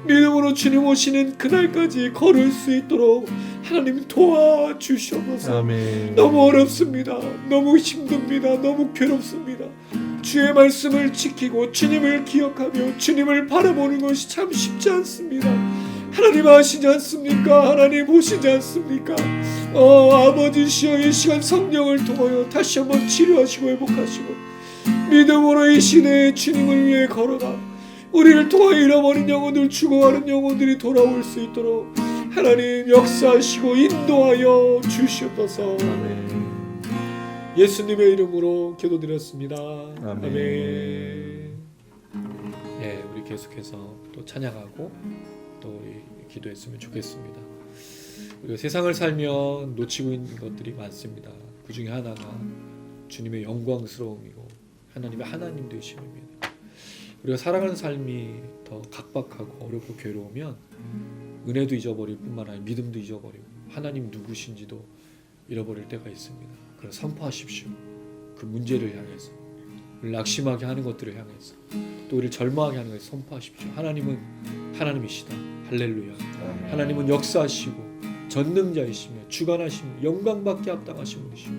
믿음으로 주님 오시는 그날까지 걸을 수 있도록 하나님 도와주시옵소서. 아멘. 너무 어렵습니다. 너무 힘듭니다. 너무 괴롭습니다. 주의 말씀을 지키고 주님을 기억하며 주님을 바라보는 것이 참 쉽지 않습니다. 하나님 아시지 않습니까? 하나님 보시지 않습니까? 아버지시여 이 시간 성령을 통하여 다시 한번 치료하시고 회복하시고 믿음으로 이 시대에 주님을 위해 걸어가 우리를 통하여 잃어버린 영혼들 죽어가는 영혼들이 돌아올 수 있도록 하나님 역사하시고 인도하여 주시옵소서. 아멘. 예수님의 이름으로 기도드렸습니다. 아멘. 아멘. 예, 우리 계속해서 또 찬양하고 또 기도했으면 좋겠습니다. 우리가 세상을 살면 놓치고 있는 것들이 많습니다. 그 중에 하나가 주님의 영광스러움이고 하나님의 하나님 되심입니다. 우리가 살아가는 삶이 더 각박하고 어렵고 괴로우면 은혜도 잊어버릴 뿐만 아니라 믿음도 잊어버리고 하나님 누구신지도 잃어버릴 때가 있습니다. 그럼 선포하십시오. 그 문제를 향해서, 우리를 낙심하게 하는 것들을 향해서, 또 우리를 절망하게 하는 것을 선포하십시오. 하나님은 하나님이시다. 할렐루야. 하나님은 역사하시고 전능자이시며 주관하시며 영광받게 합당하신 분이시고,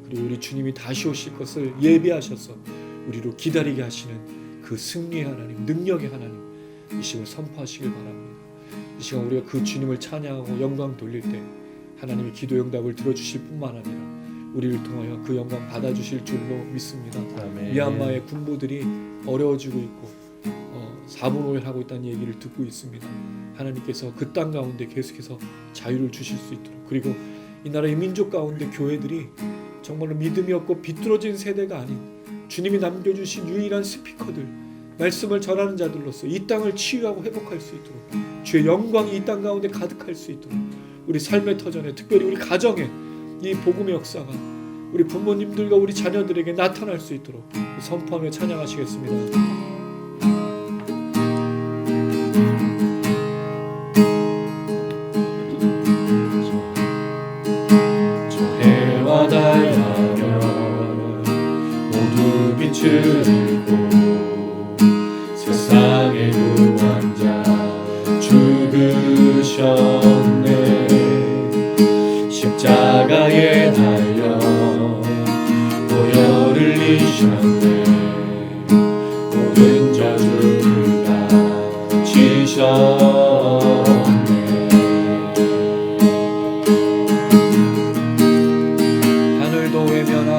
그리고 우리 주님이 다시 오실 것을 예비하셔서 우리로 기다리게 하시는 그 승리의 하나님, 능력의 하나님, 이 시간 선포하시길 바랍니다. 이 시간 우리가 그 주님을 찬양하고 영광 돌릴 때 하나님의 기도 응답을 들어주실 뿐만 아니라 우리를 통하여 그 영광 받아주실 줄로 믿습니다. 아멘. 미얀마의 군부들이 어려워지고 있고 4분오일 하고 있다는 얘기를 듣고 있습니다. 하나님께서 그 땅 가운데 계속해서 자유를 주실 수 있도록, 그리고 이 나라의 민족 가운데 교회들이 정말로 믿음이 없고 비뚤어진 세대가 아닌 주님이 남겨주신 유일한 스피커들, 말씀을 전하는 자들로서 이 땅을 치유하고 회복할 수 있도록, 주의 영광이 이 땅 가운데 가득할 수 있도록, 우리 삶의 터전에, 특별히 우리 가정에 이 복음의 역사가 우리 부모님들과 우리 자녀들에게 나타날 수 있도록 선포하며 찬양하시겠습니다. 해와 달라며 모두 빛을 잃고 세상의 구원자 죽으셨네. 십자가에 달려 보혈을 흘리셨네. 모든 저주를 다 지셨네. 하늘도 외면한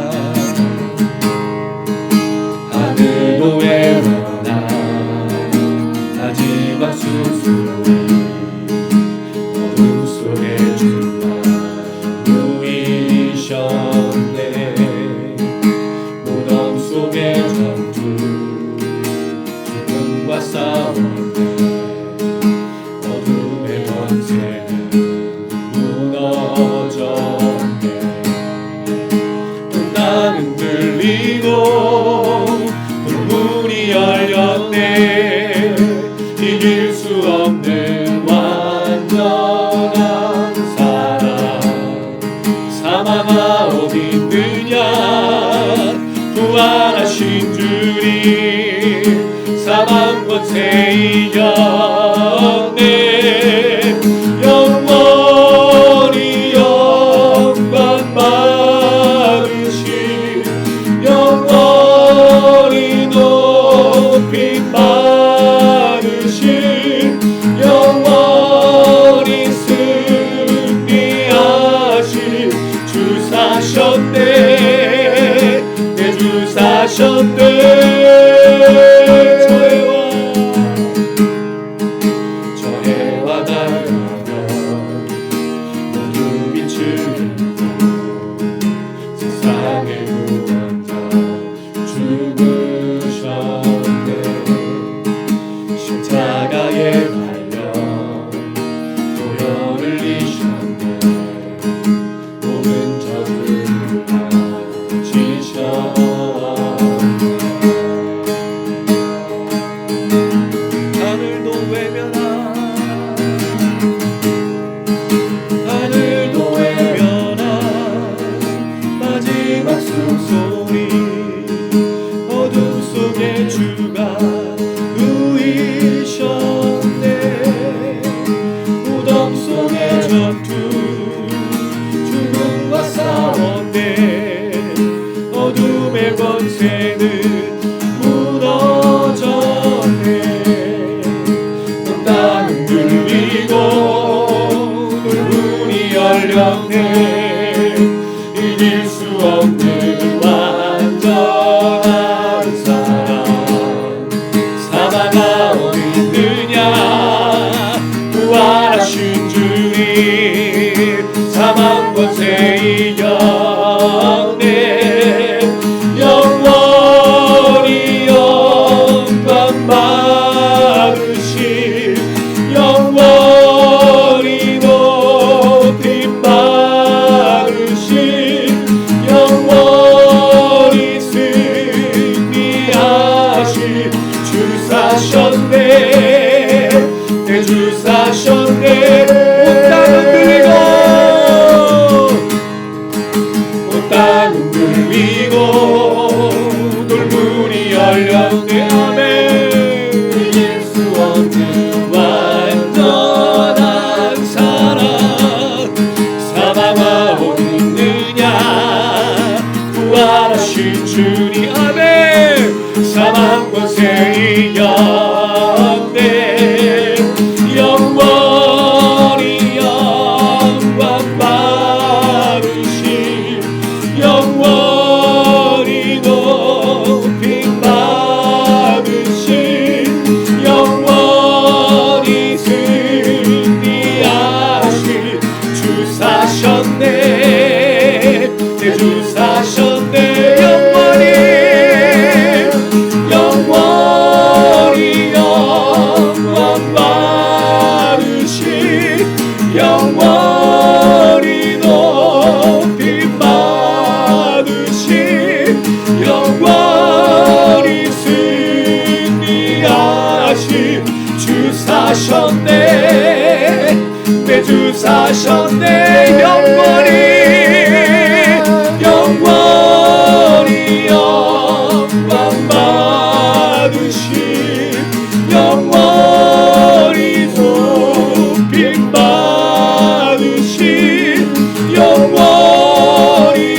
마지막 숨소리, 어둠 속에 주가 누이셨네. 무덤 속의 전투, 죽음과 싸웠네. 어둠의 권세는 무너졌네. 땅은 들리고 문이 열렸네. 이길 수 없는 완전한 사랑, 사망아 어디 있느냐. 부활하신 주님 사망 권세 이겼네. 영원히 영광 받으신, 영원히 높임 받으신, 영원히 승리하신 주 사셨네. 내 주 사셨네. 저해와 달라며 모두 빛을 잃고 세상의 구원자 죽으셨네. 십자가에 달려 보혈을 흘리셨네. 모든 저주를 다 지셨네. 하늘도 외면한 마지막 숨소리, 어둠 속에 주가 누이셨네. 무덤 속의 전투, 죽음과 싸웠네. 어둠의 권세는 무너졌네. 땅은 들리고 문이 열렸네. 이길 수 없는 완전 땅은 들리고 돌문이 열렸네. 아멘. 이길 수 없는 완전한 사랑 사망아 어디 있느냐 부활하신 주님. 아멘. 사망 권세 이겼네. 영원히 영광 받으신 영원히 높임 받으신 영원히 승리하신 주 사셨네. 내 주 사셨네. 영원히 영광 받으신 영원히 높임 받으신 영원히 승리하신 주 사셨네. 내 주 사셨네. 영원히 영광 받으신 영원히 높임 받으신 영원히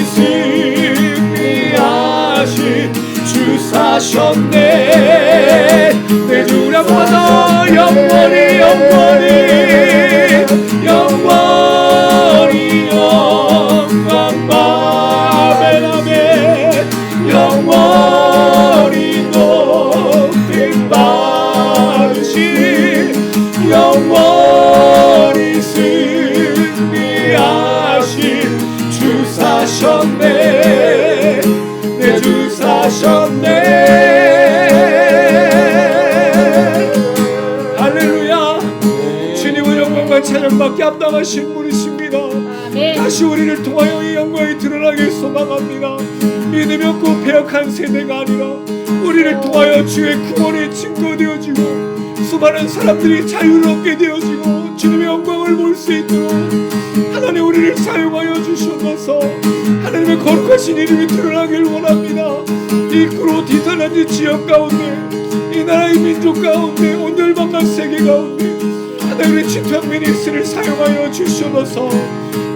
승리하신 주 사셨네. 내 주라 받아. 영원히 영광 받으신 영원히 높임 받으신 영원히 승리하신 주 사셨네. 내 주 사셨네. 할렐루야. 주님은 영광과 찬양받게 합당하신 분이십니다. 다시 우리를 통하여 이 영광이 드러나길 소망합니다. 믿음이 없고 패역한 세대가 아니라 우리를 통하여 주의 구원이 증거되어지고 수많은 사람들이 자유롭게 되어지고 주님의 영광을 볼 수 있도록 하나님 우리를 사용하여 주셔서 하나님의 거룩하신 이름이 드러나길 원합니다. 이 구로 디선한 지역 가운데 이 나라의 민족 가운데 온열방한 세계 가운데 하나님의 집단 미니스트를 사용하여 주셔서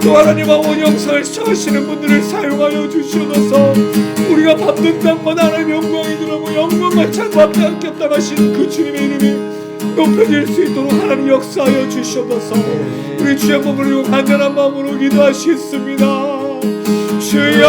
또 하나님과 온 영상을 시청하시는 분들을 사용하여 주셔서 우리가 밟는 땅마다 하나님의 영광이 들어오고 영광과 찬송함께 합당하신 그 주님의 이름이 높여질 수 있도록 하나님 역사하여 주셔서 우리 주의 몸을 이고 간절한 마음으로 기도하시겠습니다. 주여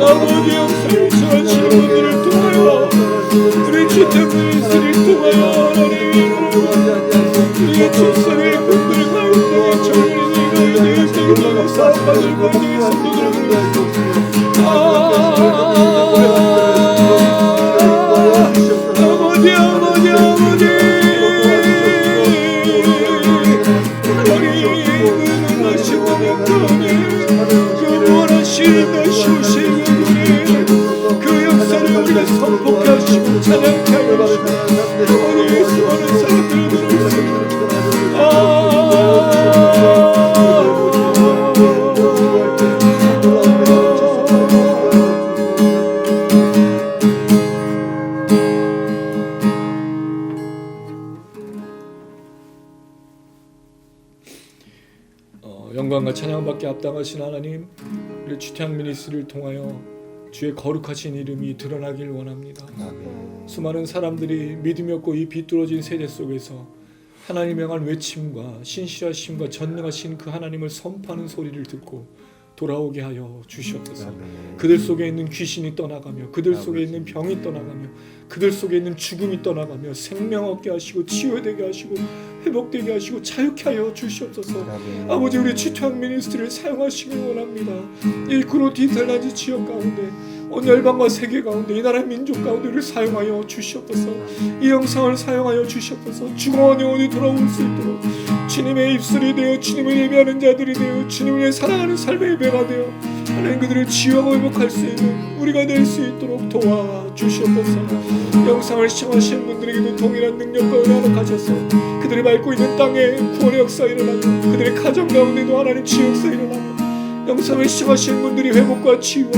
아버지 영상을 전하시는 분들을 통하여 우리 주택을 통하여 우리의 출산의 분들 가운데 정리가 되어지고 사업받을 가운데 성도들을 아버지 하나님 원하시는 그 원하시는 것이 오시는 그 역사를 우리가 선포하시고 찬양하여 주시고 우리 예수와 영광과 찬양받게 합당하신 하나님, 우리 주태양 미니스트리를 통하여 주의 거룩하신 이름이 드러나길 원합니다. 수많은 사람들이 믿음이 없고 이 비뚤어진 세대 속에서 하나님을 향한 외침과 신실하심과 전능하신 그 하나님을 선포하는 소리를 듣고 돌아오게 하여 주시옵소서. 그들 속에 있는 귀신이 떠나가며 그들 속에 있는 병이 떠나가며 그들 속에 있는 죽음이 떠나가며 생명 얻게 하시고 치유되게 하시고 회복되게 하시고 자유케 하여 주시옵소서. 아버지, 우리 주태양 미니스트리를 사용하시길 원합니다. 이 구로티 인텔란지 지역 가운데 온 열방과 세계 가운데 이 나라 민족 가운데 우리를 사용하여 주시옵소서. 이 영상을 사용하여 주시옵소서. 죽어온 영혼이 돌아올 수 있도록 주님의 입술이 되어 주님을 예배하는 자들이 되어 주님을 사랑하는 삶의 예배가 되어 하나님 그들을 치유하고 회복할 수 있는 우리가 될 수 있도록 도와주시옵소서. 영상을 시청하시는 분들에게도 동일한 능력과 은혜를 가져서 그들이 밟고 있는 땅에 구원의 역사 일어나고 그들의 가정 가운데도 하나님 치유 역사 일어나고 영상을 시청하시는 분들이 회복과 치유와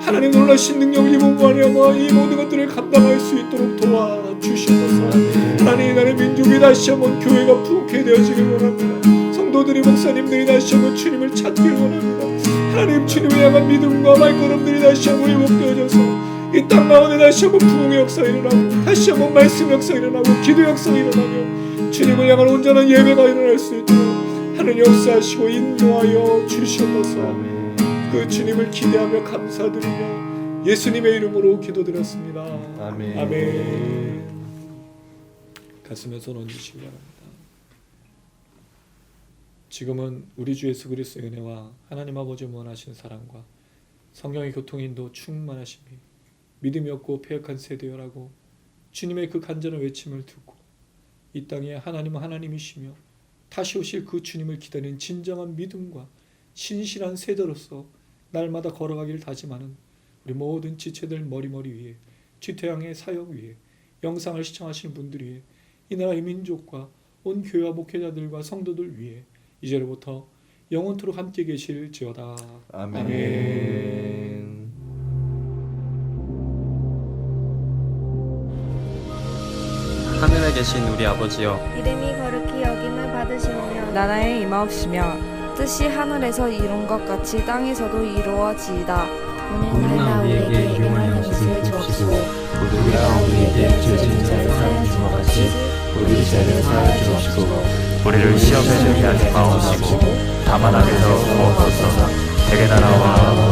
하나님 놀라신 능력을 입어보며 이 모든 것들을 감당할 수 있도록 도와주시옵소서. 하나님, 나의 민족이 다시 한번 교회가 부흥케 되어지길 원합니다. 성도들이 목사님들이 다시 한번 주님을 찾길 원합니다. 하나님, 주님을 향한 믿음과 발걸음들이 다시 한번 회복되어져서 이 땅 가운데 다시 한번 부흥의 역사가 일어나고 다시 한번 말씀 역사가 일어나고 기도 역사가 일어나며 주님을 향한 온전한 예배가 일어날 수 있도록 하나님 역사하시고 인도하여 주시옵소서. 그 주님을 기대하며 감사드리며 예수님의 이름으로 기도드렸습니다. 아멘. 아멘. 가슴에 손 얹으시기 바랍니다. 지금은 우리 주 예수 그리스도의 은혜와 하나님 아버지의 원하신 사랑과 성령의 교통인도 충만하심이 믿음이 없고 패역한 세대여라고 주님의 그 간절한 외침을 듣고 이 땅에 하나님은 하나님이시며 다시 오실 그 주님을 기다리는 진정한 믿음과 신실한 세대로서 날마다 걸어가기를 다짐하는 우리 모든 지체들 머리머리 위에 주태양의 사역 위에 영상을 시청하시는 분들 위에 이 나라의 민족과 온 교회와 목회자들과 성도들 위에 이제로부터 영원토록 함께 계실지어다. 아멘. 아멘. 하늘에 계신 우리 아버지여, 이름이 거룩히 여김을 받으시오며 나라의 임하옵시며 뜻이 하늘에서 이룬 것 같이 땅에서도 이루어지이다. 오늘날 우리에게 일용할 양식을 주옵시고 우리가 우리에게 죄 지은 자를 사하여 준 것 같이 우리 죄를 사하여 주옵시고 우리를 시험에 들게 하지 마옵시고 다만 악에서 구하옵소서. 대개 나라와